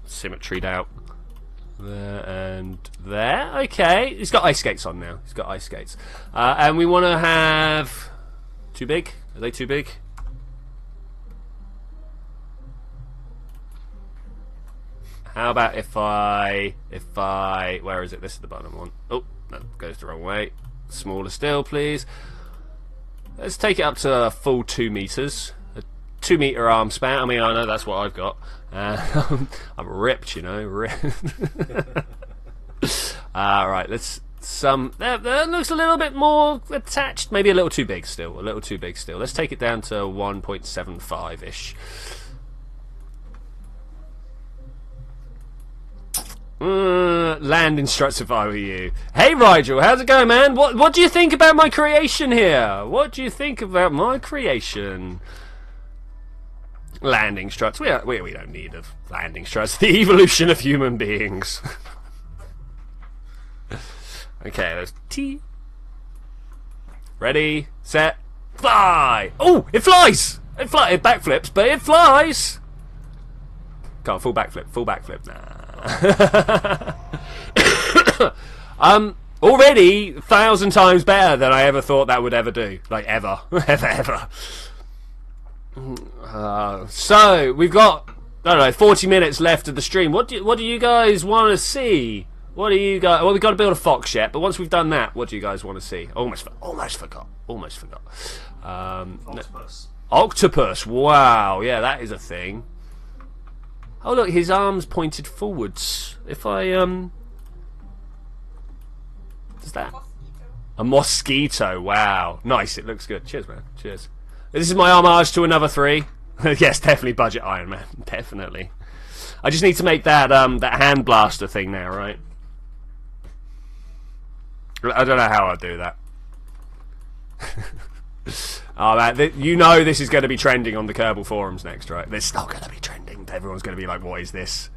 symmetried out. There and there. Okay, he's got ice skates on now. He's got ice skates. And we want to have... Too big? Are they too big? How about if I... Where is it? This is the bottom one. Oh, that goes the wrong way. Smaller still, please. Let's take it up to a full 2 meters. A 2 meter arm span. I mean, I know that's what I've got. I'm ripped, you know. Right, let's... That looks a little bit more attached. Maybe a little too big still. Let's take it down to 1.75-ish. landing struts if I were you. Hey Rigel, how's it going, man? What do you think about my creation here? What do you think about my creation? Landing struts. We don't need landing struts. The evolution of human beings. Okay, there's T. Ready, set, fly! Oh, it flies! It backflips, but it flies! Can't, full backflip, nah. Already 1,000 times better than I ever thought that would ever do. Like, ever. ever. So, we've got, I don't know, 40 minutes left of the stream. What do you guys want to see? What do you guys... Well, we've got to build a fox yet, but once we've done that, what do you guys want to see? Almost forgot. Octopus. Octopus, wow. Yeah, that is a thing. Oh, look, his arm's pointed forwards. If I, What's that? A mosquito, wow. Nice, it looks good. Cheers, man. Cheers. This is my homage to another 3. Yes, definitely budget Iron Man. Definitely. I just need to make that that hand blaster thing now, right? I don't know how I'll do that. Oh man, you know this is going to be trending on the Kerbal forums next, right? It's not going to be trending. Everyone's going to be like, what is this?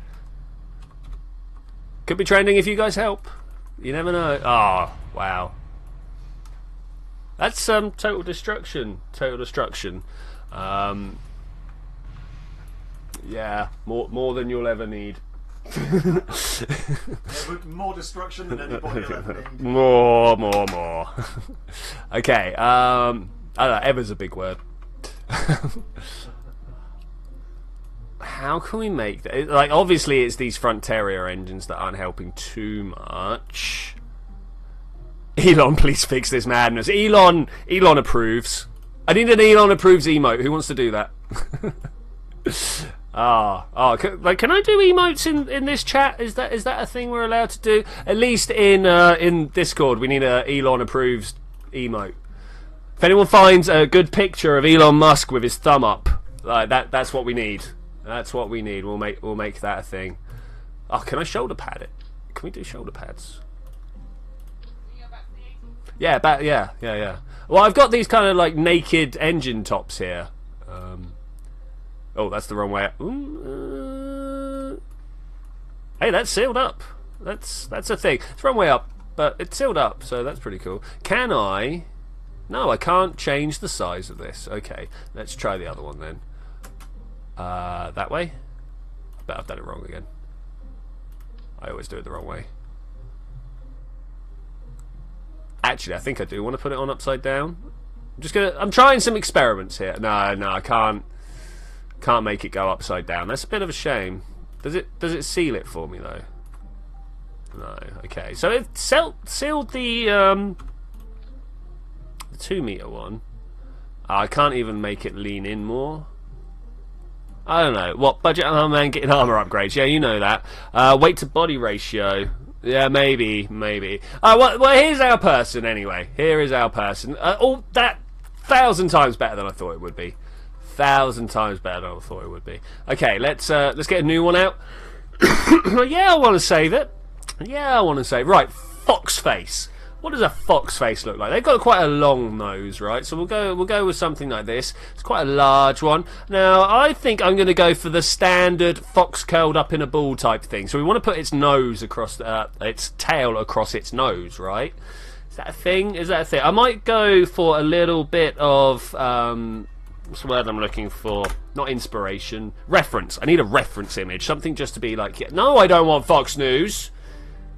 Could be trending if you guys help. You never know. Oh, wow. That's total destruction. Total destruction. Yeah, more than you'll ever need. More destruction than anybody will ever need. More. Okay, I don't know, ever's a big word. How can we make that? Like, obviously it's these Frontier engines that aren't helping too much. Elon, please fix this madness. Elon approves. I need an Elon approves emote. Who wants to do that? Can I do emotes in this chat? Is that a thing we're allowed to do? At least in Discord, we need a Elon approves emote. If anyone finds a good picture of Elon Musk with his thumb up, like that's what we need. That's what we need. We'll make that a thing. Oh, can I shoulder pad it? Can we do shoulder pads? Yeah, yeah. Well, I've got these kind of like naked engine tops here. Oh, that's the wrong way. Hey, that's sealed up. That's a thing. It's the wrong way up, but it's sealed up, so that's pretty cool. Can I? No, I can't change the size of this. Okay, let's try the other one then. That way? I bet I've done it wrong again. I always do it the wrong way. Actually, I think I do want to put it on upside down. I'm trying some experiments here. No, I can't make it go upside down. That's a bit of a shame. Does it seal it for me though? No. Okay. So it sealed the 2 meter one. I can't even make it lean in more. I don't know. What budget armor man getting armor upgrades? Yeah, you know that. Weight to body ratio. Yeah, maybe. Well, here's our person anyway. Here is our person. Oh, that 1,000 times better than I thought it would be. 1,000 times better than I thought it would be. Okay, let's get a new one out. Yeah, I want to save it. Right, fox face. What does a fox face look like? They've got quite a long nose, right? So we'll go with something like this. It's quite a large one. Now, I think I'm going to go for the standard fox curled up in a ball type thing. So we want to put its nose across its tail across its nose, right? Is that a thing? I might go for a little bit of what's the word I'm looking for? Not inspiration. Reference. I need a reference image. Something just to be like, yeah, no, I don't want Fox News.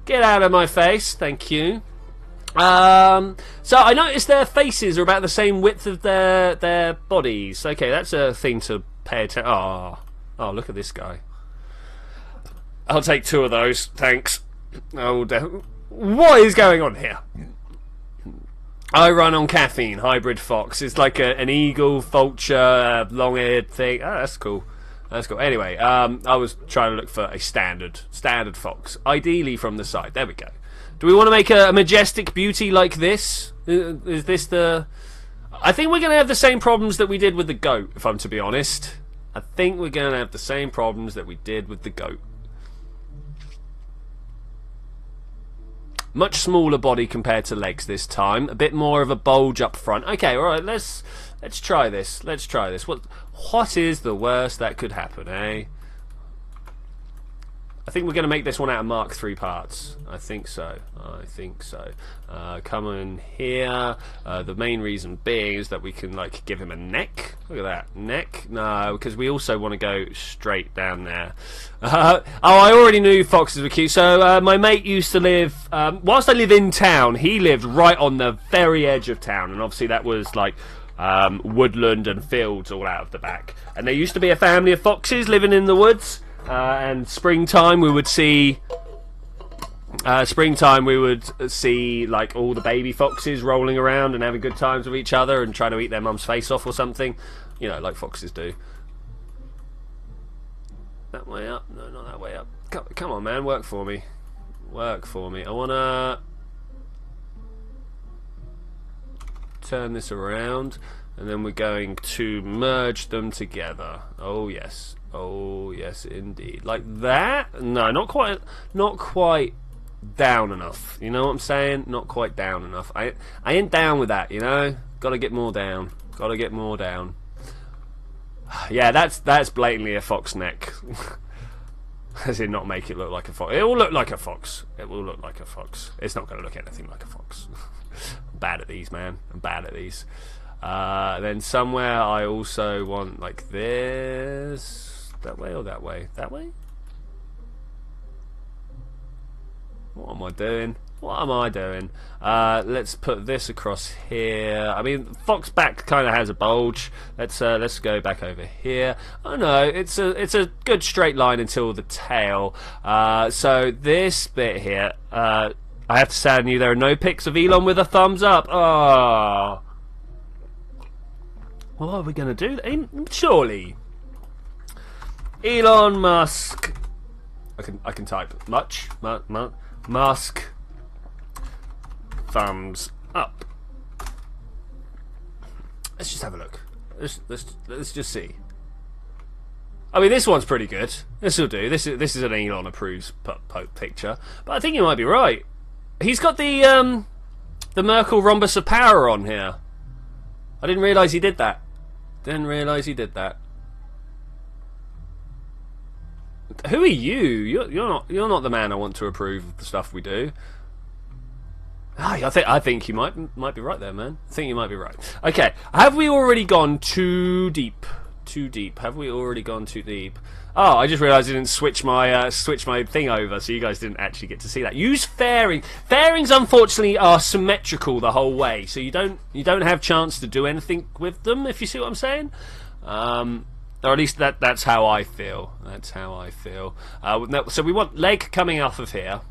Get out of my face. Thank you. So I noticed their faces are about the same width of their bodies. Okay, that's a thing to pay attention. Oh, look at this guy. I'll take 2 of those, thanks. Oh, what is going on here? I run on caffeine. Hybrid fox. It's like an eagle, vulture, long-eared thing. Oh, that's cool. Anyway, I was trying to look for a standard fox, ideally from the side. There we go. Do we want to make a majestic beauty like this? Is this the... I think we're going to have the same problems that we did with the goat, if I'm to be honest. I think we're going to have the same problems that we did with the goat. Much smaller body compared to legs this time. A bit more of a bulge up front. Okay, all right. Let's try this. Let's try this. What is the worst that could happen, eh? I think we're going to make this one out of Mark III parts. I think so. Come in here. The main reason being is that we can like give him a neck. Look at that neck. No, because we also want to go straight down there. Oh, I already knew foxes were cute. So my mate used to live. Whilst I live in town, he lived right on the very edge of town, and obviously that was like woodland and fields all out of the back. And there used to be a family of foxes living in the woods. And springtime we would see like all the baby foxes rolling around and having good times with each other and trying to eat their mum's face off or something, you know, like foxes do. That way up? No, not that way up. Come on, man, work for me. I wanna turn this around, and then we're going to merge them together. Oh yes. Oh yes, indeed. Like that? No, not quite down enough. You know what I'm saying? Not quite down enough. I ain't down with that. You know, gotta get more down. Yeah, that's blatantly a fox neck. As in, not make it look like a fox. It will look like a fox. It's not going to look anything like a fox. I'm bad at these, man. Then somewhere I also want like this. That way or that way? That way? What am I doing? Let's put this across here. I mean, fox back kind of has a bulge. Let's go back over here. Oh no, it's a good straight line until the tail. So this bit here, I have to sadden you. There are no pics of Elon with a thumbs up. Oh. What are we gonna do? Surely. Elon Musk. I can type Musk thumbs up. Let's just have a look. Let's just see. I mean, this one's pretty good. This will do. This is an Elon approves picture, but I think you might be right. He's got the Merkel rhombus of power on here. I didn't realise he did that. Who are you? You're not the man I want to approve of the stuff we do. I think you might be right there, man. I think you might be right. Okay, have we already gone too deep? Have we already gone too deep? Oh, I just realised I didn't switch my thing over, so you guys didn't actually get to see that. Use fairing. Fairings, unfortunately, are symmetrical the whole way, so you don't have chance to do anything with them. If you see what I'm saying. Or at least that's how I feel. So we want leg coming off of here.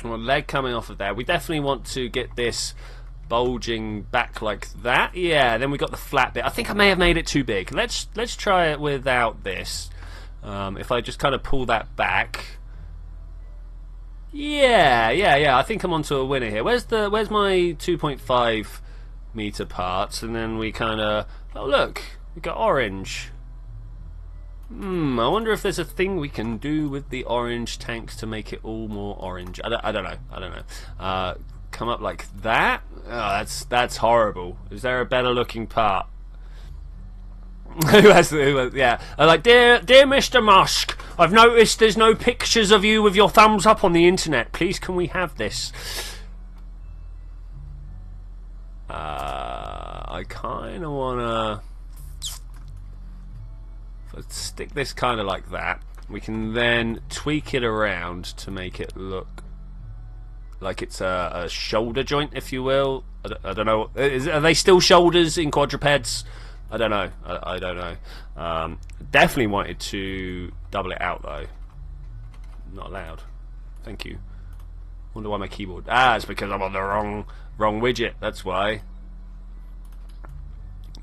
We want leg coming off of there. We definitely want to get this bulging back like that. Yeah, then we got the flat bit. I think I may have made it too big. Let's try it without this. If I just kind of pull that back. Yeah. I think I'm onto a winner here. Where's my 2.5 meter parts? And then we kind of... Oh, look. We got orange. I wonder if there's a thing we can do with the orange tanks to make it all more orange. I don't know. Come up like that? Oh, that's horrible. Is there a better looking part? Yeah. Like, dear Mr. Musk, I've noticed there's no pictures of you with your thumbs up on the internet. Please, can we have this? I kind of wanna... Let's stick this kind of like that. We can then tweak it around to make it look like it's a shoulder joint, if you will. I don't know. Are they still shoulders in quadrupeds? I don't know. I don't know. Definitely wanted to double it out though. Not allowed. Thank you. Wonder why my keyboard... it's because I'm on the wrong widget. That's why.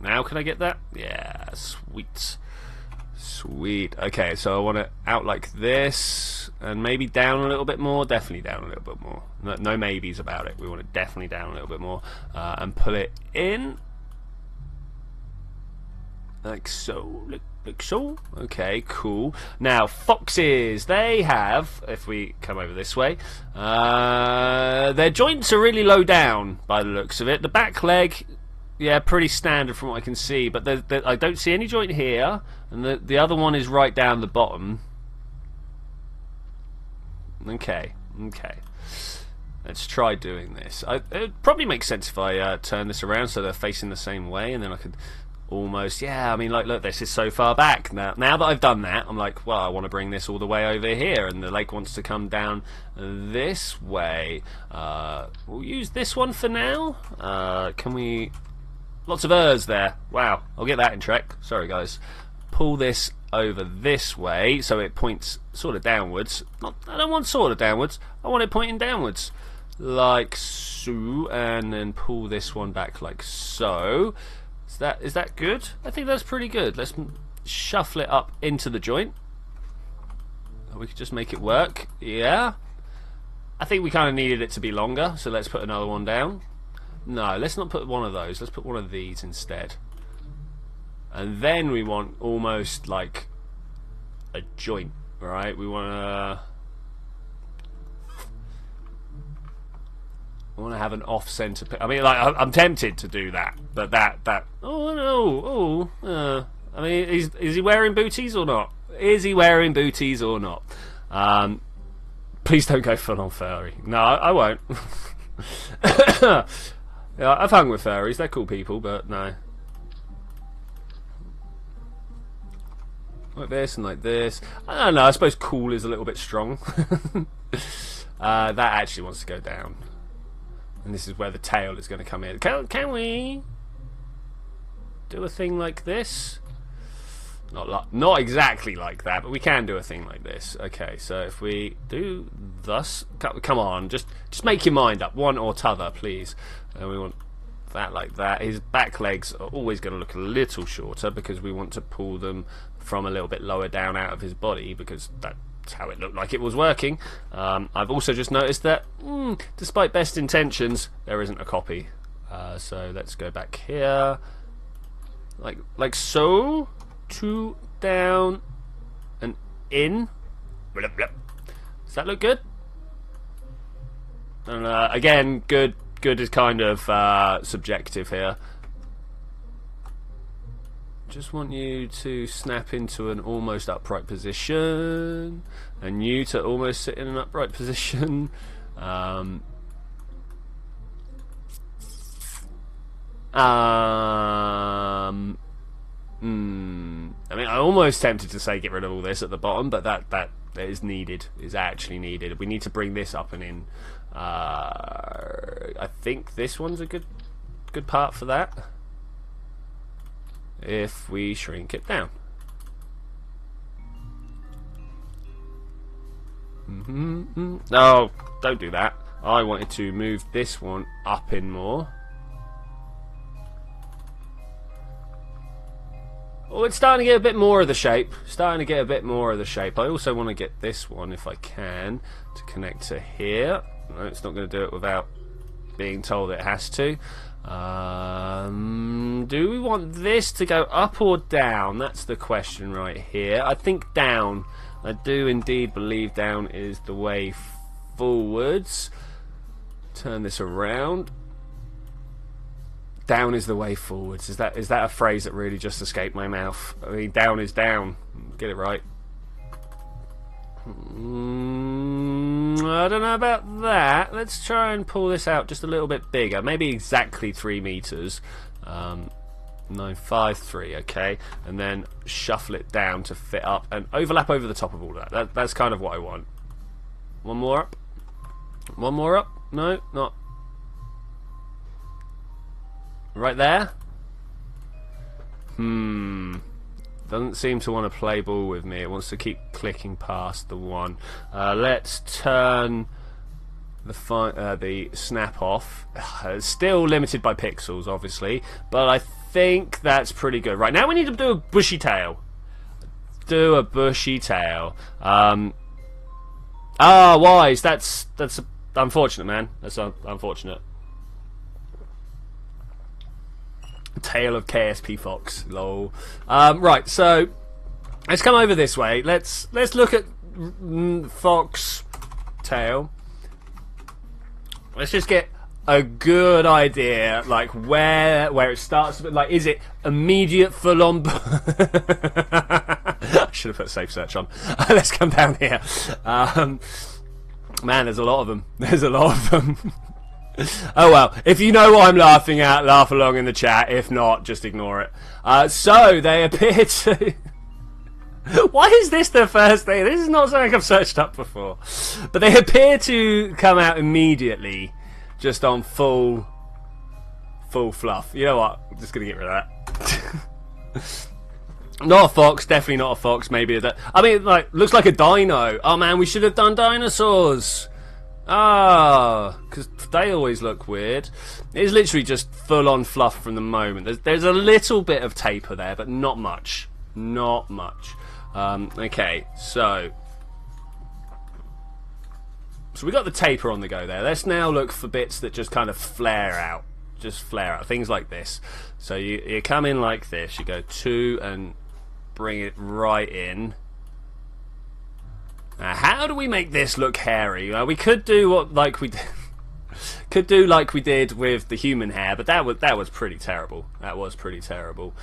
Now can I get that? Yeah, sweet. Okay, so I want it out like this, and maybe down a little bit more. Definitely down a little bit more. No maybes about it. We want it definitely down a little bit more, and pull it in like so. Like so. Okay, cool. Now, foxes, they have, if we come over this way, their joints are really low down by the looks of it. The back leg, yeah, pretty standard from what I can see, but I don't see any joint here, and the other one is right down the bottom. Okay. Let's try doing this. It probably makes sense if I turn this around so they're facing the same way, and then I could almost, yeah, I mean, like, look, this is so far back. Now that I've done that, I'm like, well, I want to bring this all the way over here, and the lake wants to come down this way. We'll use this one for now. Can we... Lots of there. Wow, I'll get that in Trek. Sorry, guys. Pull this over this way so it points sort of downwards. I don't want sort of downwards. I want it pointing downwards. Like so, and then pull this one back like so. Is that good? I think that's pretty good. Let's shuffle it up into the joint. We could just make it work. Yeah. I think we kind of needed it to be longer, so let's put another one down. No, let's not put one of those. Let's put one of these instead. And then we want almost like a joint, right? We want to have an off-center. I mean, like, I'm tempted to do that, but that. Oh no! I mean, is he wearing booties or not? Is he wearing booties or not? Please don't go full on furry. No, I won't. Yeah, I've hung with furries. They're cool people, but no. Like this and like this. I don't know. I suppose cool is a little bit strong. That actually wants to go down. And this is where the tail is going to come in. Can we do a thing like this? Not exactly like that, but we can do a thing like this. Okay, so if we do thus, come on, just make your mind up, one or t'other, please. And we want that like that. His back legs are always going to look a little shorter because we want to pull them from a little bit lower down out of his body because that's how it looked like it was working. I've also just noticed that despite best intentions, there isn't a copy. So let's go back here, like so. 2 down and in. Does that look good? And again, good is kind of subjective here. Just want you to snap into an almost upright position, and you to almost sit in an upright position. I mean, I'm almost tempted to say get rid of all this at the bottom, but that is needed, is actually needed. We need to bring this up and in. I think this one's a good part for that. If we shrink it down. No, don't do that. I wanted to move this one up in more. Oh, it's starting to get a bit more of the shape. I also want to get this one, if I can, to connect to here. No, it's not going to do it without being told it has to. Do we want this to go up or down? That's the question right here. I think down. I do indeed believe down is the way forwards. Turn this around. Down is the way forwards. Is that a phrase that really just escaped my mouth? I mean, down is down. Get it right. I don't know about that. Let's try and pull this out just a little bit bigger. Maybe exactly 3 meters. 953, okay. And then shuffle it down to fit up and overlap over the top of all of that. That's kind of what I want. One more up. One more up. No, not. Right there? Doesn't seem to want to play ball with me. It wants to keep clicking past the one. Let's turn the snap off. It's still limited by pixels, obviously, but I think that's pretty good. Right, now we need to do a bushy tail. Wise. That's unfortunate, man. That's unfortunate. Tale of KSP Fox, lol. Right, so Let's come over this way. Let's look at fox tail. Let's just get a good idea, like where it starts. Like, is it immediate full on? I should have put safe search on. Let's come down here. Man, there's a lot of them. There's a lot of them. Oh well, if you know what I'm laughing at, laugh along in the chat. If not, just ignore it. So they appear to. Why is this the first thing? This is not something I've searched up before. But they appear to come out immediately, just on full fluff. You know what? I'm just gonna get rid of that. Not a fox, definitely not a fox. Maybe I mean, like, looks like a dino. Oh man, we should have done dinosaurs. Because they always look weird. It's literally just full on fluff from the moment. There's a little bit of taper there, but not much. Not much. Okay, so we got the taper on the go there. Let's now look for bits that just kind of flare out. Just flare out. Things like this. So you come in like this. You go 2 and bring it right in. Now, how do we make this look hairy? Well, we could do what like we did. Could do like we did with the human hair, but that was pretty terrible. That was pretty terrible.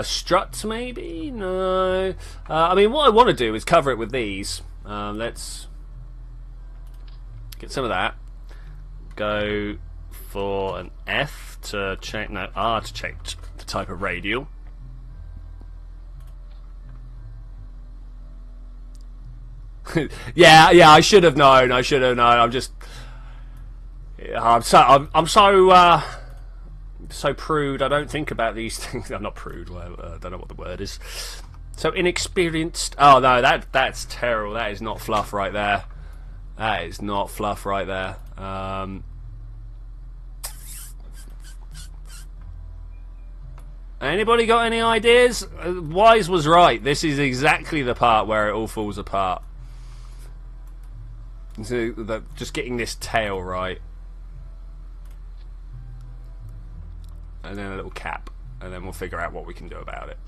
Struts maybe? No. I mean, what I want to do is cover it with these. Let's get some of that. Go for an F to change. No, R to change the type of radial. yeah, I should have known. I'm so prude. I don't think about these things. I'm not prude. Well, I don't know what the word is. So inexperienced. Oh no, that's terrible. That is not fluff right there. That is not fluff right there. Anybody got any ideas? Wise was right. This is exactly the part where it all falls apart. So just getting this tail right. And then a little cap, and then we'll figure out what we can do about it.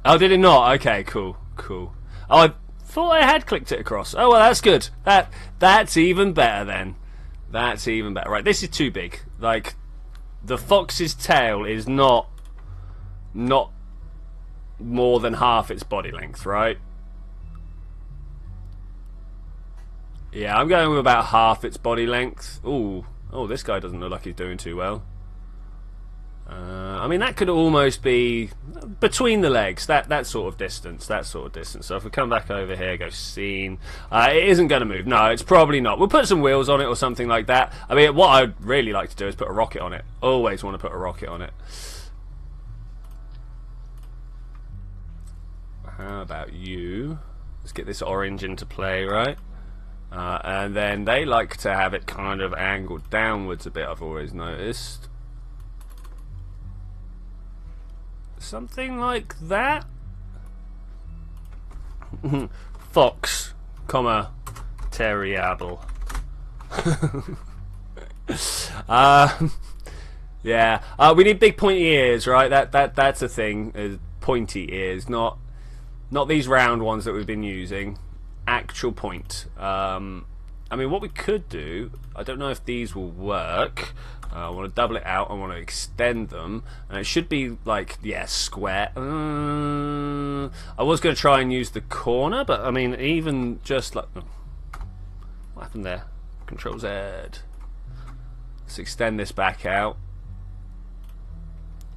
Oh, did it not? Okay, cool. Oh, I thought I had clicked it across. Oh well, that's good. That's even better then. That's even better. Right, this is too big. Like, the fox's tail is not more than half its body length, right? Yeah, I'm going with about half its body length. Ooh. Oh, this guy doesn't look like he's doing too well. I mean, that could almost be between the legs, that sort of distance, So if we come back over here, go scene, it isn't going to move. No, it's probably not. We'll put some wheels on it or something like that. I mean, what I'd really like to do is put a rocket on it. Always want to put a rocket on it. How about you? Let's get this orange into play, right? And then they like to have it kind of angled downwards a bit, I've always noticed. Something like that. Fox, comma, terrible. Yeah. We need big pointy ears, right? That's a thing. Pointy ears, not these round ones that we've been using. Actual point. I mean, what we could do, I don't know if these will work. I want to double it out. I want to extend them, and it should be like, yeah, square. I was going to try and use the corner, but I mean, even just like, what happened there? Control Z. Let's extend this back out.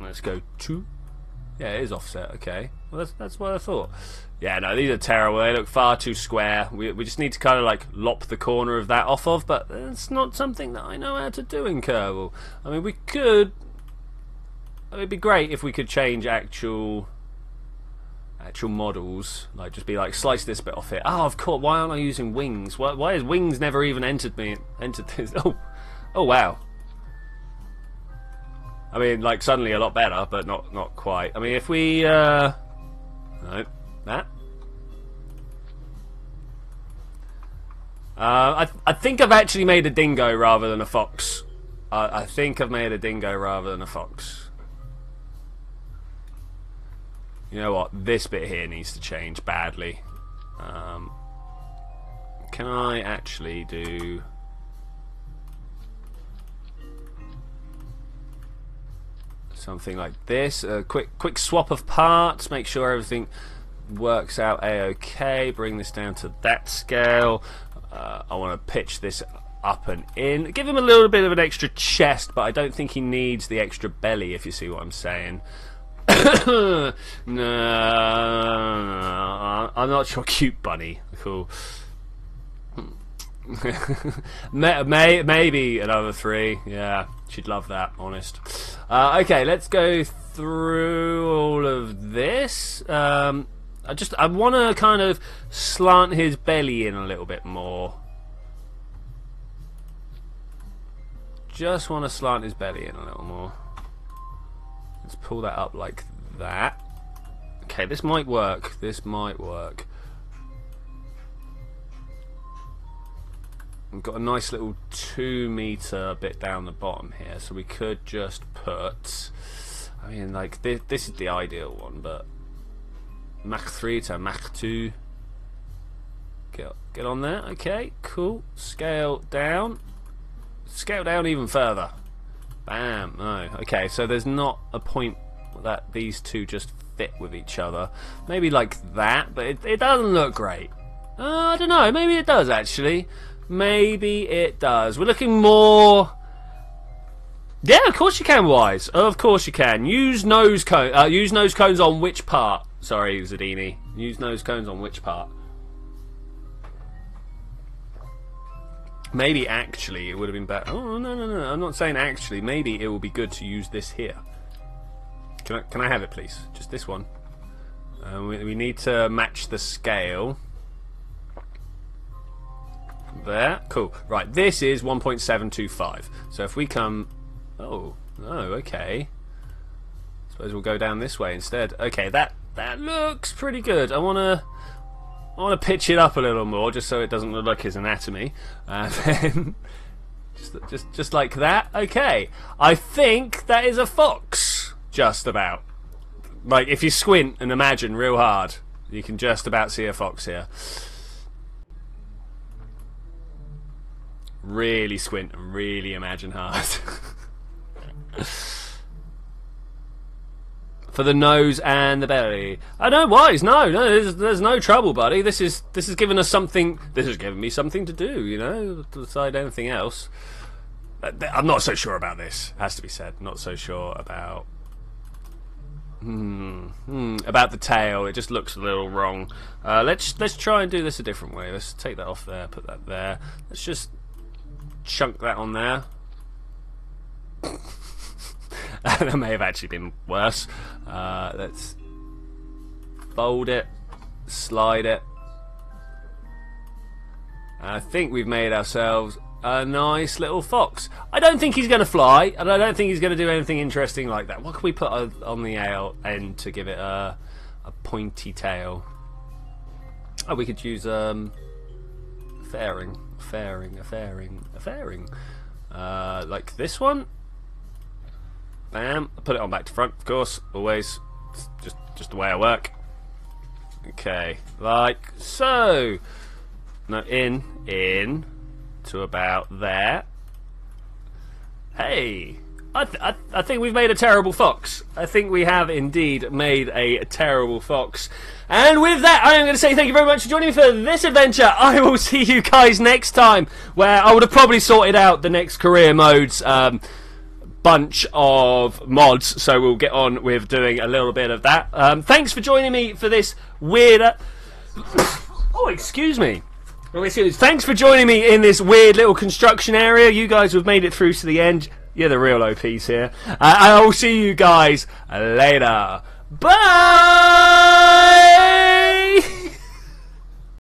Let's go 2. Yeah, it is offset. Okay, well that's what I thought. Yeah, no, these are terrible. They look far too square. We just need to kind of like lop the corner of that off of, but it's not something that I know how to do in Kerbal. I mean, we could. It'd be great if we could change actual models. Like, just be like, slice this bit off it. Oh, of course. Why aren't I using wings? Why has wings never even entered this? Oh wow. I mean, like, suddenly a lot better, but not quite. I mean, if we no, that. I think I've actually made a dingo rather than a fox. I think I've made a dingo rather than a fox. You know what? This bit here needs to change badly. Can I actually do... something like this? A quick swap of parts. Make sure everything works out a-okay. Bring this down to that scale. I want to pitch this up and in. Give him a little bit of an extra chest, but I don't think he needs the extra belly, if you see what I'm saying. No, I'm not sure. Cute bunny. Cool. Maybe another 3. Yeah, she'd love that, honest. Okay, let's go through all of this. I want to kind of slant his belly in a little bit more. Just want to slant his belly in a little more. Let's pull that up like that. Okay, this might work. This might work. We've got a nice little 2-meter bit down the bottom here, so we could just put... I mean, like, this is the ideal one, but... Mach 3 to Mach 2. Get on there. Okay, cool. Scale down. Scale down even further. Bam. No. Okay, so there's not a point that these two just fit with each other. Maybe like that, but it doesn't look great. I don't know. Maybe it does, actually. Maybe it does. We're looking more... Yeah, of course you can, Wise. Of course you can. Use nose cone. Use nose cones on which part? Sorry, Zadini. Use nose cones on which part? Maybe actually it would have been better. Oh, no. I'm not saying actually. Maybe it will be good to use this here. Can I have it, please? Just this one. We need to match the scale. There. Cool. Right, this is 1.725. So if we come... Oh, okay. Suppose we'll go down this way instead. Okay, that looks pretty good. I want to pitch it up a little more, just so it doesn't look like his anatomy. And then just like that. Okay, I think that is a fox. Just about. Like, if you squint and imagine real hard, you can just about see a fox here. Really squint and really imagine hard. For the nose and the belly. I know, Wise. No, there's no trouble, buddy. This is giving us something. This has given me something to do. You know, beside anything else. I'm not so sure about this. Has to be said. Not so sure about. About the tail. It just looks a little wrong. Let's try and do this a different way. Let's take that off there. Put that there. Let's just chunk that on there. That may have actually been worse. Let's fold it, slide it. I think we've made ourselves a nice little fox. I don't think he's going to fly, and I don't think he's going to do anything interesting like that. What can we put on the end to give it a pointy tail? Oh, we could use a fairing. Like this one. Bam. Put it on back to front, of course. Always. It's just the way I work. Okay, like so. Now in to about there. Hey, I think we've made a terrible fox. I think we have indeed made a terrible fox. And with that, I am going to say thank you very much for joining me for this adventure. I will see you guys next time, where I would have probably sorted out the next career modes bunch of mods, so we'll get on with doing a little bit of that. Thanks for joining me for this weird... Oh, excuse me. Thanks for joining me in this weird little construction area. You guys have made it through to the end. You're the real OPs here. I will see you guys later. Bye!